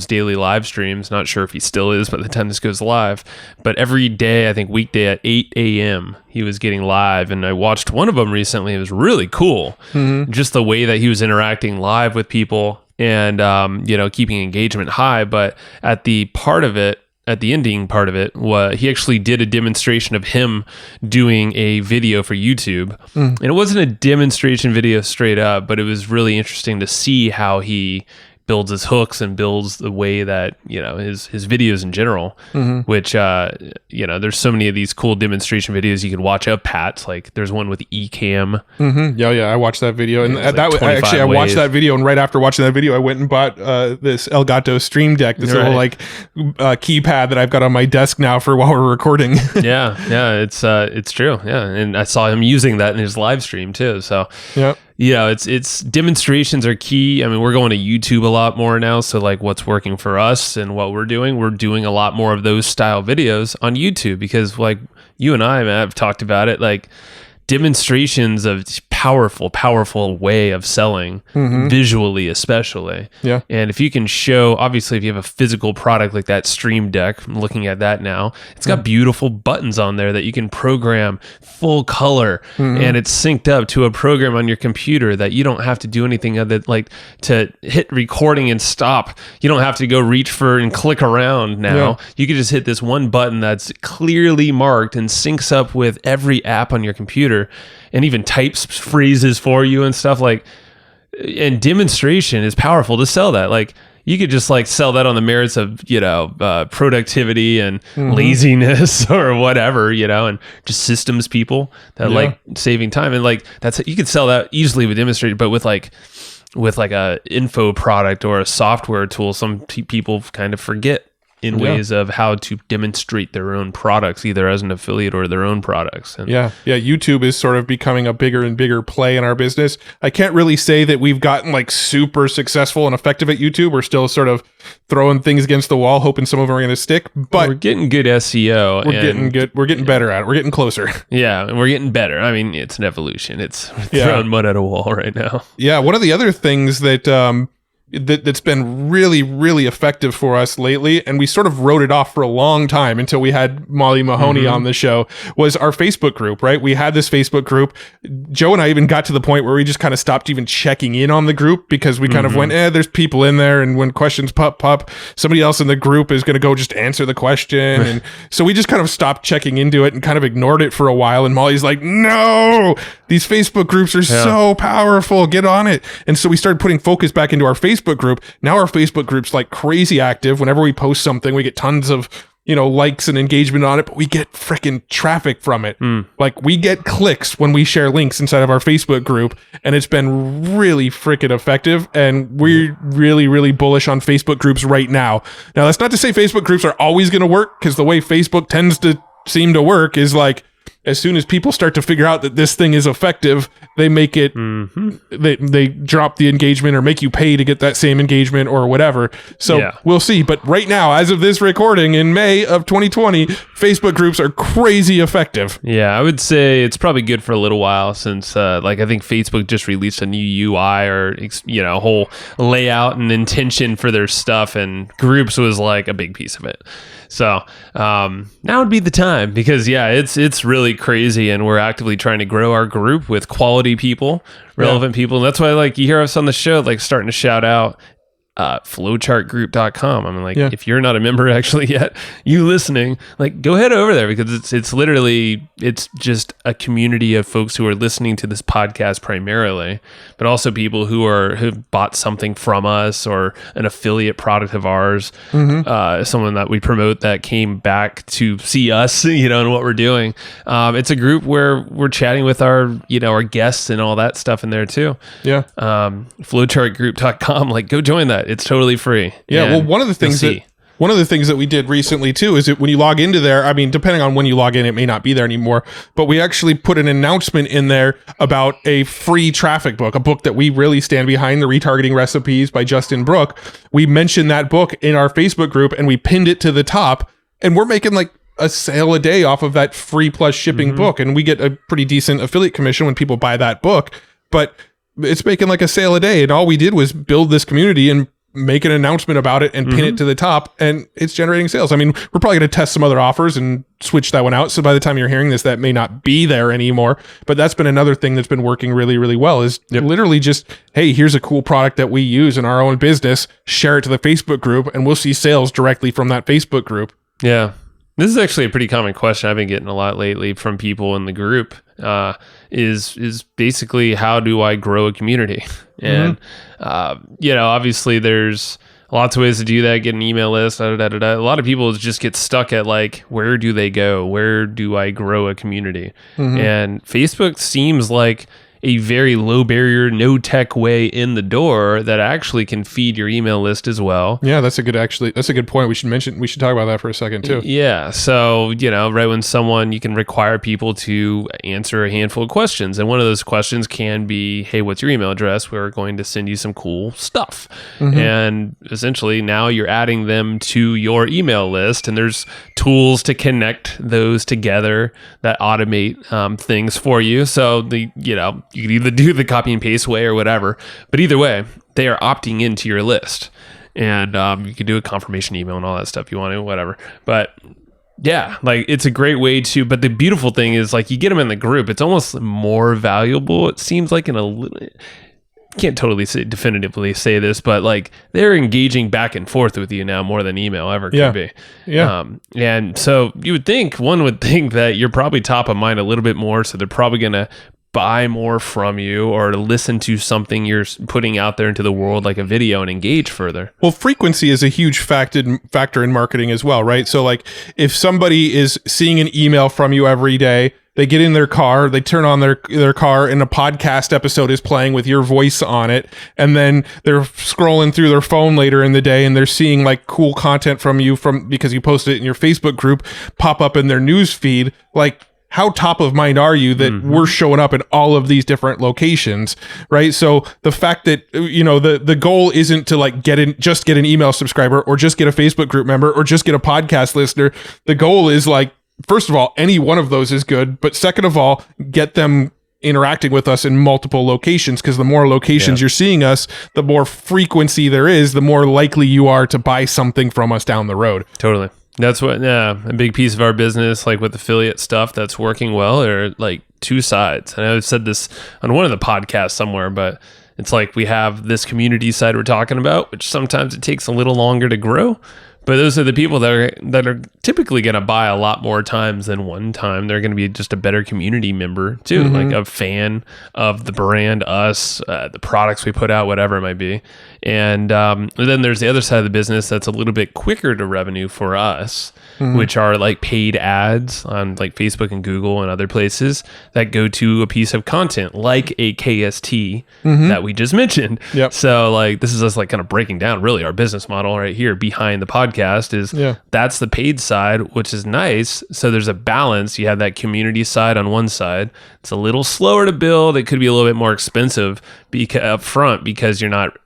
daily live streams, not sure if he still is by the time this goes live, but every day, I think weekday at 8 a.m. he was getting live, and I watched one of them recently. It was really cool. Just the way that he was interacting live with people and keeping engagement high. But at the ending part of it, he actually did a demonstration of him doing a video for YouTube. And it wasn't a demonstration video straight up, but it was really interesting to see how he builds his hooks and builds the way that, his videos in general, which, there's so many of these cool demonstration videos you can watch of Pat's. Like there's one with Ecamm. Yeah. I watched that video. And I watched that video. And right after watching that video, I went and bought this Elgato Stream Deck, this little keypad that I've got on my desk now for while we're recording. Yeah. It's true. Yeah. And I saw him using that in his live stream too. So yeah. It's demonstrations are key. I mean, we're going to YouTube a lot more now. So like what's working for us and what we're doing a lot more of those style videos on YouTube because like you and I, Matt, have talked about it, like demonstrations of powerful way of selling visually, especially. Yeah. And if you can show, obviously, if you have a physical product like that Stream Deck, I'm looking at that now, it's got beautiful buttons on there that you can program full color and it's synced up to a program on your computer that you don't have to do anything other like to hit recording and stop. You don't have to go reach for and click around now. Yeah. You can just hit this one button that's clearly marked and syncs up with every app on your computer. And even types phrases for you and stuff like, and demonstration is powerful to sell that. Like you could just like sell that on the merits of, productivity and laziness or whatever, and just systems people that like saving time. And like, you could sell that easily with demonstration, but with like a info product or a software tool, some people kind of forget in ways of how to demonstrate their own products, either as an affiliate or their own products. And YouTube is sort of becoming a bigger and bigger play in our business. I can't really say that we've gotten like super successful and effective at YouTube. We're still sort of throwing things against the wall, hoping some of them are going to stick, but we're getting good SEO. We're getting good. We're getting better at it. We're getting closer. Yeah, and we're getting better. I mean, it's an evolution. It's throwing mud at a wall right now. Yeah, one of the other things that that's been really, really effective for us lately, and we sort of wrote it off for a long time until we had Molly Mahoney on the show, was our Facebook group, right? We had this Facebook group. Joe and I even got to the point where we just kind of stopped even checking in on the group because we kind of went, there's people in there, and when questions pop up, somebody else in the group is going to go just answer the question. And so we just kind of stopped checking into it and kind of ignored it for a while. And Molly's like, no, these Facebook groups are so powerful. Get on it. And so we started putting focus back into our Facebook group. Now our Facebook group's like crazy active. Whenever we post something, we get tons of, likes and engagement on it, but we get freaking traffic from it. Like we get clicks when we share links inside of our Facebook group, and it's been really freaking effective. And we're really, really bullish on Facebook groups right now. Now, that's not to say Facebook groups are always going to work, because the way Facebook tends to seem to work is like, as soon as people start to figure out that this thing is effective, they make it, they drop the engagement or make you pay to get that same engagement or whatever. So we'll see. But right now, as of this recording in May of 2020, Facebook groups are crazy effective. Yeah, I would say it's probably good for a little while, since I think Facebook just released a new UI or, a whole layout and intention for their stuff, and groups was like a big piece of it. So now would be the time, because it's really crazy, and we're actively trying to grow our group with quality people, relevant people, and that's why you hear us on the show starting to shout out flowchartgroup.com. I mean, if you're not a member actually yet, you listening, go head over there, because it's literally, it's just a community of folks who are listening to this podcast primarily, but also people who've bought something from us or an affiliate product of ours, someone that we promote that came back to see us, and what we're doing. It's a group where we're chatting with our guests and all that stuff in there too. Flowchartgroup.com, go join that. It's totally free. Yeah. Well, one of the things that we did recently too is that when you log into there, I mean, depending on when you log in, it may not be there anymore, but we actually put an announcement in there about a free traffic book, a book that we really stand behind, The Retargeting Recipes by Justin Brook. We mentioned that book in our Facebook group, and we pinned it to the top, and we're making a sale a day off of that free plus shipping book. And we get a pretty decent affiliate commission when people buy that book, but it's making a sale a day. And all we did was build this community and make an announcement about it and pin it to the top, and it's generating sales. I mean, we're probably going to test some other offers and switch that one out. So by the time you're hearing this, that may not be there anymore, but that's been another thing that's been working really, really well, is literally just, hey, here's a cool product that we use in our own business, share it to the Facebook group, and we'll see sales directly from that Facebook group. Yeah. This is actually a pretty common question I've been getting a lot lately from people in the group, is basically, how do I grow a community? And, obviously there's lots of ways to do that, get an email list, A lot of people just get stuck at where do they go? Where do I grow a community? And Facebook seems like a very low barrier, no tech way in the door that actually can feed your email list as well. Yeah, that's a good point. We should talk about that for a second too. Yeah. So, right when you can require people to answer a handful of questions. And one of those questions can be, hey, what's your email address? We're going to send you some cool stuff. And essentially now you're adding them to your email list, and there's tools to connect those together that automate things for you. So you can either do the copy and paste way or whatever, but either way, they are opting into your list, and you can do a confirmation email and all that stuff you want to, whatever. But yeah, it's a great way to, but the beautiful thing is you get them in the group, it's almost more valuable. It seems like in a little, can't totally definitively say this, but they're engaging back and forth with you now more than email ever could be. Yeah. And so one would think that you're probably top of mind a little bit more. So they're probably going to buy more from you, or to listen to something you're putting out there into the world, like a video, and engage further. Well, frequency is a huge factor in marketing as well, right? So if somebody is seeing an email from you every day, They get in their car, they turn on their car, and a podcast episode is playing with your voice on it. And then they're scrolling through their phone later in the day, and they're seeing like cool content from you because you posted it in your Facebook group pop up in their news feed. Like, how top of mind are you that we're showing up in all of these different locations, right? So the fact that, the goal isn't to like get an email subscriber or just get a Facebook group member or just get a podcast listener. The goal is like, first of all, any one of those is good. But second of all, get them interacting with us in multiple locations, because the more locations you're seeing us, the more frequency there is, the more likely you are to buy something from us down the road. Totally. That's what, a big piece of our business, like with affiliate stuff that's working well, are like two sides. And I've said this on one of the podcasts somewhere, but it's like we have this community side we're talking about, which sometimes it takes a little longer to grow. But those are the people that are typically going to buy a lot more times than one time. They're going to be just a better community member too, like a fan of the brand, us, the products we put out, whatever it might be. And then there's the other side of the business that's a little bit quicker to revenue for us, which are like paid ads on like Facebook and Google and other places that go to a piece of content like a KST that we just mentioned. Yep. So like this is us like kind of breaking down really our business model right here behind the podcast is that's the paid side, which is nice. So there's a balance. You have that community side on one side. It's a little slower to build. It could be a little bit more expensive up front because you're not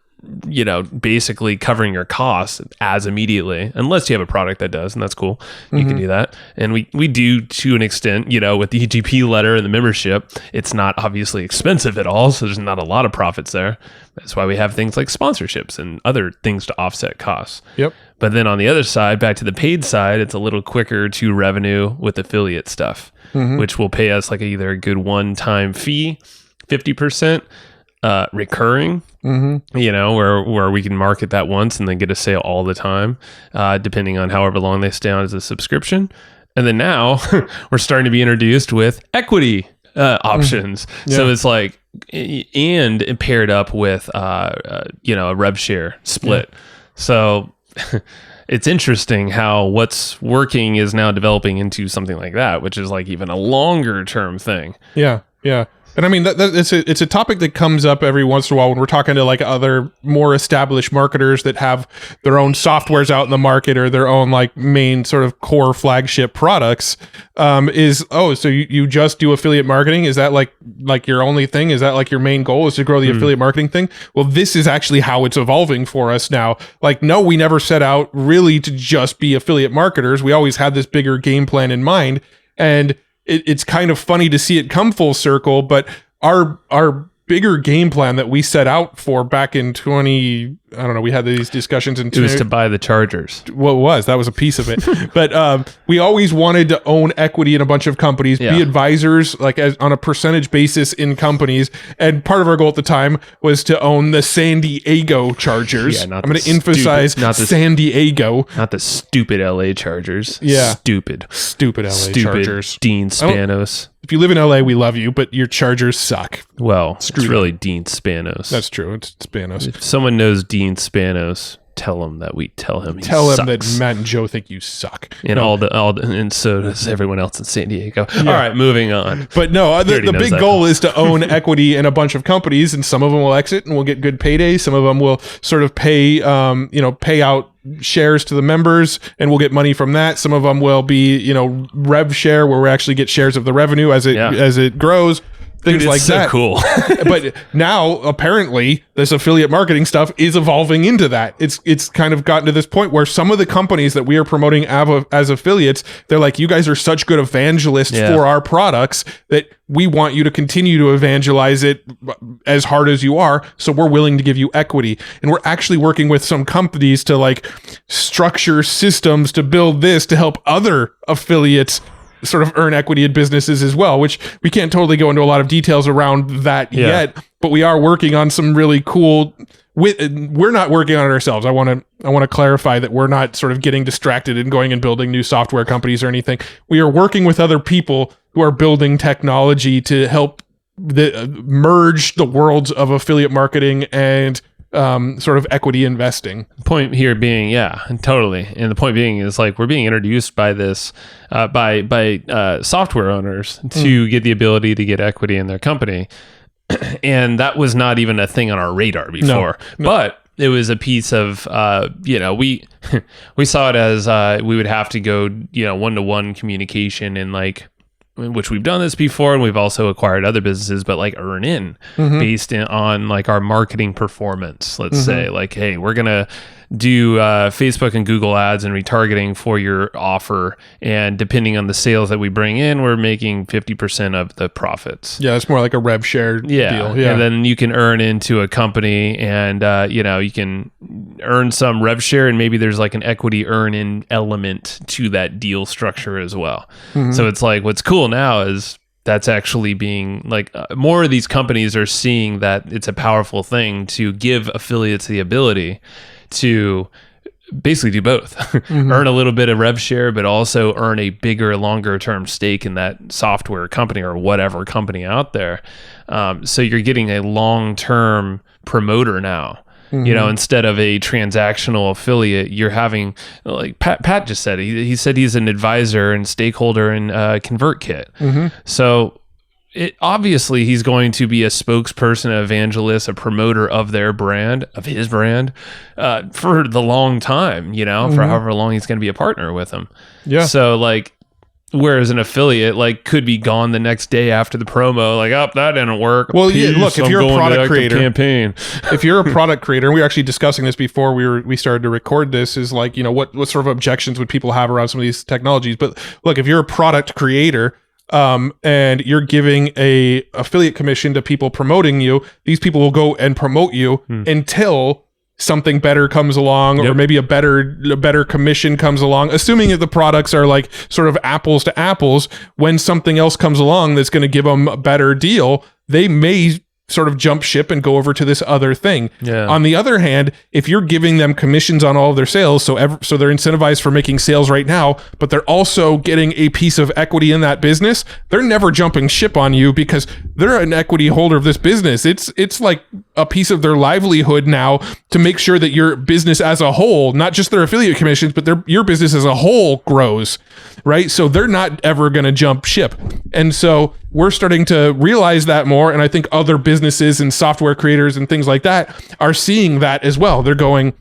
basically covering your costs as immediately, unless you have a product that does, and that's cool. You can do that. And we do to an extent, with the EGP letter and the membership, it's not obviously expensive at all. So there's not a lot of profits there. That's why we have things like sponsorships and other things to offset costs. Yep. But then on the other side, back to the paid side, it's a little quicker to revenue with affiliate stuff, which will pay us like either a good one-time fee, 50%, recurring, where we can market that once and then get a sale all the time, depending on however long they stay on as a subscription. And then now we're starting to be introduced with equity options. So it's like, and paired up with, a rev share split. So it's interesting how what's working is now developing into something like that, which is like even a longer term thing. Yeah. Yeah. And I mean, it's a topic that comes up every once in a while when we're talking to like other more established marketers that have their own softwares out in the market or their own like main sort of core flagship products. So you just do affiliate marketing? Is that like your only thing? Is that like your main goal is to grow the affiliate marketing thing? Well, this is actually how it's evolving for us now. Like, no, we never set out really to just be affiliate marketers. We always had this bigger game plan in mind, and it's kind of funny to see it come full circle, but our bigger game plan that we set out for back in we had these discussions it was to buy the Chargers. Well, that was a piece of it. But we always wanted to own equity in a bunch of companies, be advisors like on a percentage basis in companies. And part of our goal at the time was to own the San Diego Chargers. I'm going to emphasize San Diego. Not the stupid LA Chargers. Yeah. Stupid LA Chargers. Dean Spanos. If you live in LA, we love you, but your Chargers suck. Well, it's really Dean Spanos. That's true. It's Spanos. If someone knows Dean Spanos, tell him that we tell him tell him that Matt and Joe think you suck. And and so does everyone else in San Diego. Yeah. All right, moving on. But no, the big goal is to own equity in a bunch of companies, and some of them will exit and we'll get good paydays. Some of them will sort of pay out shares to the members and we'll get money from that. Some of them will be, rev share, where we actually get shares of the revenue as it grows. Things like so that. Cool. But now apparently this affiliate marketing stuff is evolving into that. It's kind of gotten to this point where some of the companies that we are promoting as affiliates, they're like, you guys are such good evangelists for our products that we want you to continue to evangelize it as hard as you are. So we're willing to give you equity. And we're actually working with some companies to like structure systems to build this to help other affiliates sort of earn equity in businesses as well, which we can't totally go into a lot of details around that yet, but we are working on some really cool. We're not working on it ourselves. I want to clarify that we're not sort of getting distracted and going and building new software companies or anything. We are working with other people who are building technology to help merge the worlds of affiliate marketing and sort of equity investing. Point here being, yeah, totally. And the point being is like we're being introduced by this by software owners to get the ability to get equity in their company, and that was not even a thing on our radar before. No. But it was a piece of we saw it as we would have to go one-to-one communication and like. Which we've done this before, and we've also acquired other businesses, but like earn in based on like our marketing performance. Let's say like, hey, we're going to do Facebook and Google ads and retargeting for your offer. And depending on the sales that we bring in, we're making 50% of the profits. Yeah, it's more like a rev share deal. Yeah. And then you can earn into a company and, you can earn some rev share, and maybe there's like an equity earn in element to that deal structure as well. So it's like, what's cool now is that's actually being like more of these companies are seeing that it's a powerful thing to give affiliates the ability to basically do both. Earn a little bit of rev share, but also earn a bigger, longer term stake in that software company or whatever company out there. So you're getting a long term promoter now. Instead of a transactional affiliate, you're having, like Pat just said, he said he's an advisor and stakeholder in ConvertKit. So it obviously he's going to be a spokesperson, an evangelist, a promoter of their brand, of his brand, for the long time, for however long he's going to be a partner with them. Yeah. So like, whereas an affiliate like could be gone the next day after the promo, like, oh, that didn't work. Well, yeah, look, if you're a product creator, campaign. If you're a product creator, and we were actually discussing this before we started to record this, is like, what sort of objections would people have around some of these technologies? But look, if you're a product creator, and you're giving a affiliate commission to people promoting you, these people will go and promote you until something better comes along, or maybe a better commission comes along, assuming that the products are like sort of apples to apples. When something else comes along that's going to give them a better deal, they may sort of jump ship and go over to this other thing. On the other hand, if you're giving them commissions on all of their sales, so they're incentivized for making sales right now, but they're also getting a piece of equity in that business, they're never jumping ship on you because they're an equity holder of this business. It's like a piece of their livelihood now to make sure that your business as a whole, not just their affiliate commissions, but your business as a whole grows, right? So they're not ever going to jump ship. And so we're starting to realize that more. And I think other businesses and software creators and things like that are seeing that as well. They're going,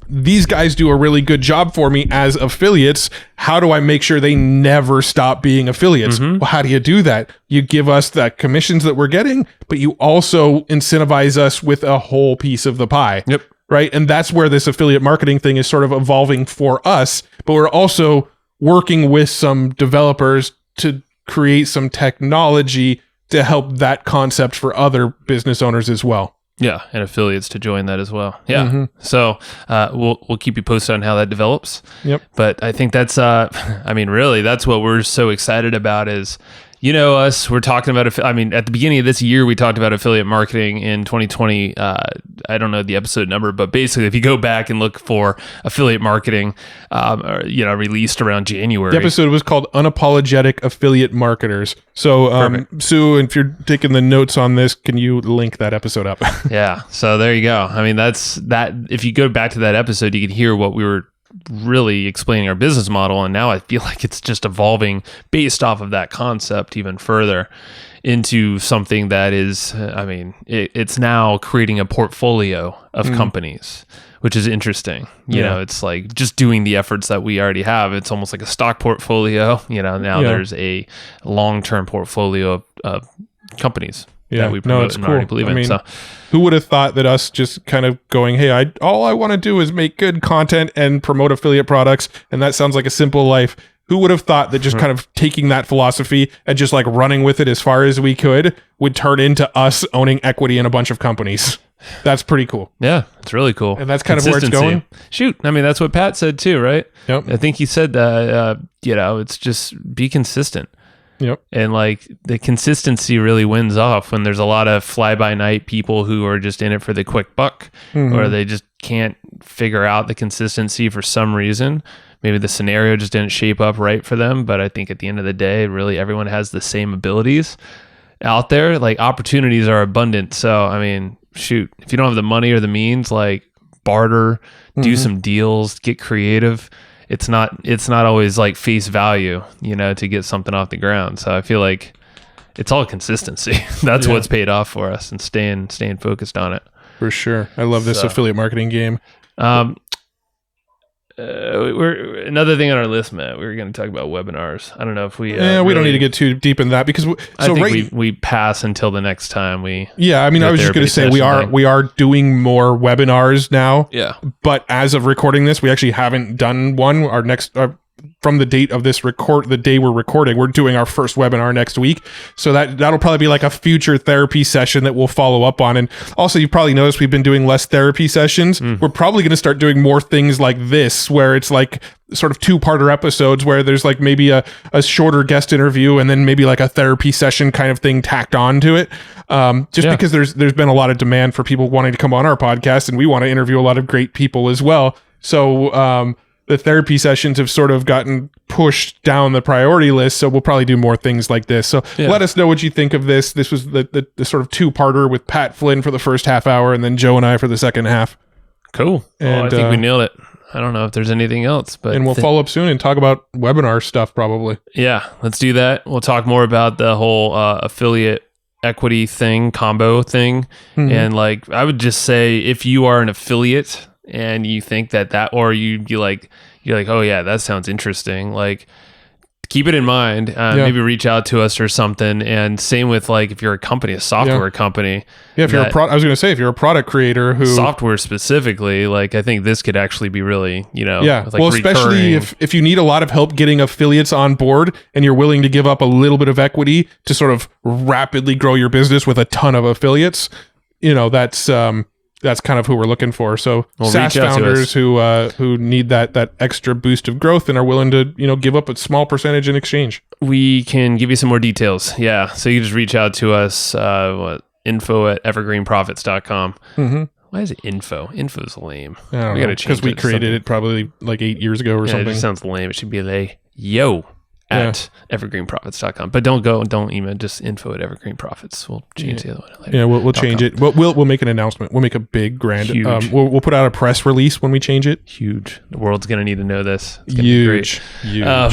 these guys do a really good job for me as affiliates. How do I make sure they never stop being affiliates? Well, how do you do that? You give us the commissions that we're getting, but you also incentivize us with a whole piece of the pie. Right. And that's where this affiliate marketing thing is sort of evolving for us. But we're also working with some developers to create some technology to help that concept for other business owners as well. Yeah, and affiliates to join that as well. Yeah. So we'll keep you posted on how that develops. But I think that's really that's what we're so excited about is, us, we're talking about, at the beginning of this year, we talked about affiliate marketing in 2020. I don't know the episode number, but basically if you go back and look for affiliate marketing, released around January. The episode was called Unapologetic Affiliate Marketers. So Sue, if you're taking the notes on this, can you link that episode up? Yeah. So there you go. That's that. If you go back to that episode, you can hear what we were really explaining our business model, and now I feel like it's just evolving based off of that concept even further into something that is it's now creating a portfolio of companies, which is interesting. It's like just doing the efforts that we already have. It's almost like a stock portfolio. There's a long-term portfolio of companies that we promote and already believe in. So who would have thought that us just kind of going, hey, all I want to do is make good content and promote affiliate products, and that sounds like a simple life. Who would have thought that just kind of taking that philosophy and just like running with it as far as we could would turn into us owning equity in a bunch of companies? That's pretty cool. Yeah, it's really cool. And that's kind of where it's going. Shoot. That's what Pat said too, right? Yep. I think he said that, it's just be consistent. Yep. And like the consistency really wins off when there's a lot of fly by night people who are just in it for the quick buck, or they just can't figure out the consistency for some reason. Maybe the scenario just didn't shape up right for them. But I think at the end of the day, really everyone has the same abilities out there. Like opportunities are abundant. So, shoot, if you don't have the money or the means, like barter, do some deals, get creative. It's not always like face value, to get something off the ground. So I feel like it's all consistency. That's what's paid off for us, and staying focused on it. For sure. I love this affiliate marketing game. We're another thing on our list, Matt. We were going to talk about webinars. I don't know if we. We don't need to get too deep in that because I think we pass until the next time we. Yeah, I mean, I was just going to say we are doing more webinars now. Yeah, but as of recording this, we actually haven't done one. Our next. From the date of this the day we're recording, we're doing our first webinar next week. So that'll probably be like a future therapy session that we'll follow up on. And also, you probably noticed we've been doing less therapy sessions. We're probably going to start doing more things like this, where it's like sort of 2-parter episodes where there's like maybe a shorter guest interview and then maybe like a therapy session kind of thing tacked on to it. Because there's been a lot of demand for people wanting to come on our podcast, and we want to interview a lot of great people as well. So, the therapy sessions have sort of gotten pushed down the priority list, so we'll probably do more things like this. So let us know what you think of this. This was the sort of 2-parter with Pat Flynn for the first half hour, and then Joe and I for the second half. Cool. And I think we nailed it. I don't know if there's anything else, but and we'll follow up soon and talk about webinar stuff probably. Yeah, let's do that. We'll talk more about the whole affiliate equity thing, combo thing, and like I would just say, if you are an affiliate and you think that or you're like, oh yeah, that sounds interesting, like keep it in mind. Maybe reach out to us or something. And same with like if you're a company, a software company. Yeah, if you're I was going to say, if you're a product creator who software specifically, like I think this could actually be really, like well, recurring. Especially if you need a lot of help getting affiliates on board and you're willing to give up a little bit of equity to sort of rapidly grow your business with a ton of affiliates, that's kind of who we're looking for. So SaaS founders who need that extra boost of growth and are willing to, give up a small percentage in exchange. We can give you some more details. Yeah. So you just reach out to us, info@evergreenprofits.com. Why is it info? Info's lame. I don't know, because we created it probably like 8 years ago or something. It just sounds lame. It should be like, at evergreenprofits.com. But don't email, just info@evergreenprofits. We'll change the other one later. Yeah, we'll change it. We'll make an announcement. We'll make a big grand. We'll put out a press release when we change it. Huge. The world's going to need to know this. It's Huge. All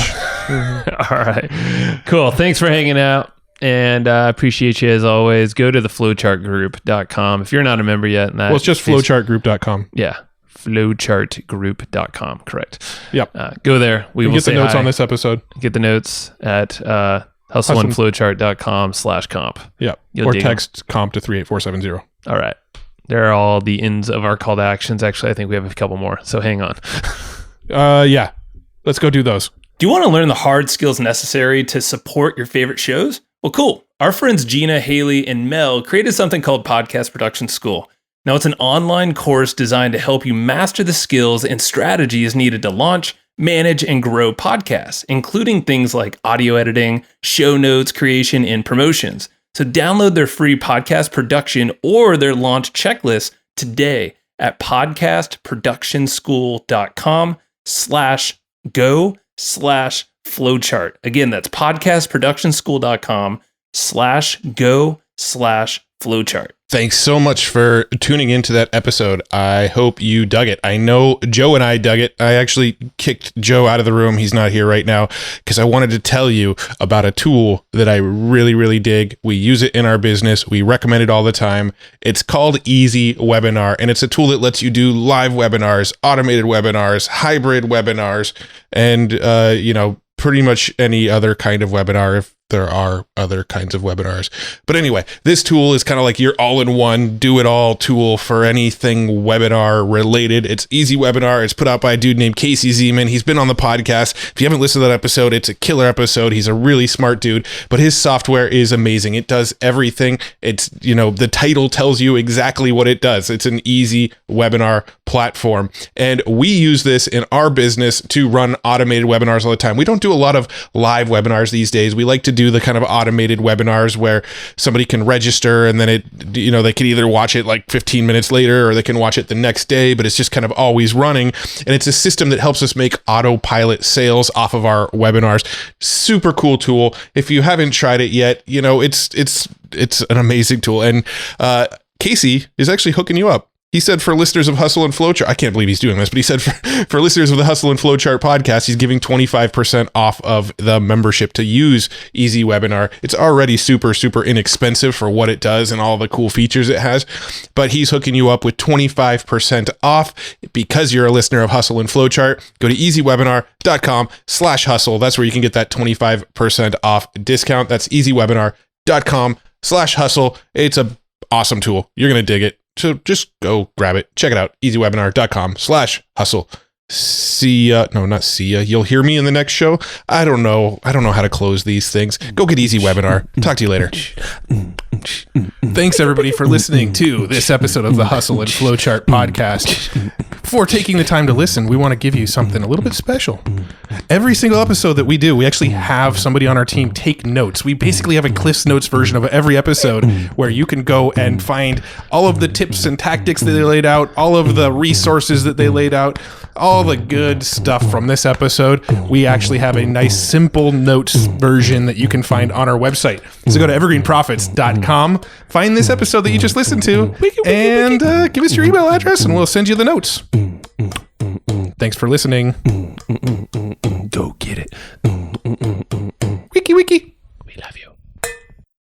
right. Cool. Thanks for hanging out. And I appreciate you as always. Go to the flowchartgroup.com if you're not a member yet. It's just flowchartgroup.com. Yeah. flowchartgroup.com, correct. Yep. Go there. We will get the notes on this episode. Get the notes at hustleandflowchart.com/comp. Yep. Or text comp to 38470. All right. There are all the ends of our call to actions. Actually, I think we have a couple more, so hang on. Yeah. Let's go do those. Do you want to learn the hard skills necessary to support your favorite shows? Well, cool. Our friends Gina, Haley, and Mel created something called Podcast Production School. Now, it's an online course designed to help you master the skills and strategies needed to launch, manage, and grow podcasts, including things like audio editing, show notes creation, and promotions. So download their free podcast production or their launch checklist today at podcastproductionschool.com/go/flowchart. Again, that's podcastproductionschool.com/go/flowchart. Thanks so much for tuning into that episode. I hope you dug it. I know Joe and I dug it. I actually kicked Joe out of the room. He's not here right now because I wanted to tell you about a tool that I really, really dig. We use it in our business. We recommend it all the time. It's called Easy Webinar, and it's a tool that lets you do live webinars, automated webinars, hybrid webinars, and, pretty much any other kind of webinar if there are other kinds of webinars. But anyway, this tool is kind of like your all-in-one, do-it-all tool for anything webinar related. It's Easy Webinar. It's put out by a dude named Casey Zeman. He's been on the podcast. If you haven't listened to that episode, it's a killer episode. He's a really smart dude, but his software is amazing. It does everything. It's, the title tells you exactly what it does. It's an easy webinar platform. And we use this in our business to run automated webinars all the time. We don't do a lot of live webinars these days. We like to do the kind of automated webinars where somebody can register and then they can either watch it like 15 minutes later or they can watch it the next day, but it's just kind of always running. And it's a system that helps us make autopilot sales off of our webinars. Super cool tool. If you haven't tried it yet, it's an amazing tool. And Casey is actually hooking you up. He said for listeners of Hustle and Flowchart, I can't believe he's doing this, but he said for listeners of the Hustle and Flowchart podcast, he's giving 25% off of the membership to use Easy Webinar. It's already super, super inexpensive for what it does and all the cool features it has, but he's hooking you up with 25% off because you're a listener of Hustle and Flowchart. Go to easywebinar.com/hustle. That's where you can get that 25% off discount. That's easywebinar.com/hustle. It's a awesome tool. You're going to dig it. So just go grab it. Check it out. easywebinar.com/hustle. See ya. No, not see ya. You'll hear me in the next show. I don't know how to close these things. Go get Easy Webinar. Talk to you later. Thanks everybody for listening to this episode of the Hustle and Flowchart podcast. For taking the time to listen, we want to give you something a little bit special. Every single episode that we do, we actually have somebody on our team take notes. We basically have a Cliff's Notes version of every episode where you can go and find all of the tips and tactics that they laid out, all of the resources that they laid out, all the good stuff from this episode. We actually have a nice simple notes version that you can find on our website. So go to evergreenprofits.com, find this episode that you just listened to, and give us your email address and we'll send you the notes. Thanks for listening.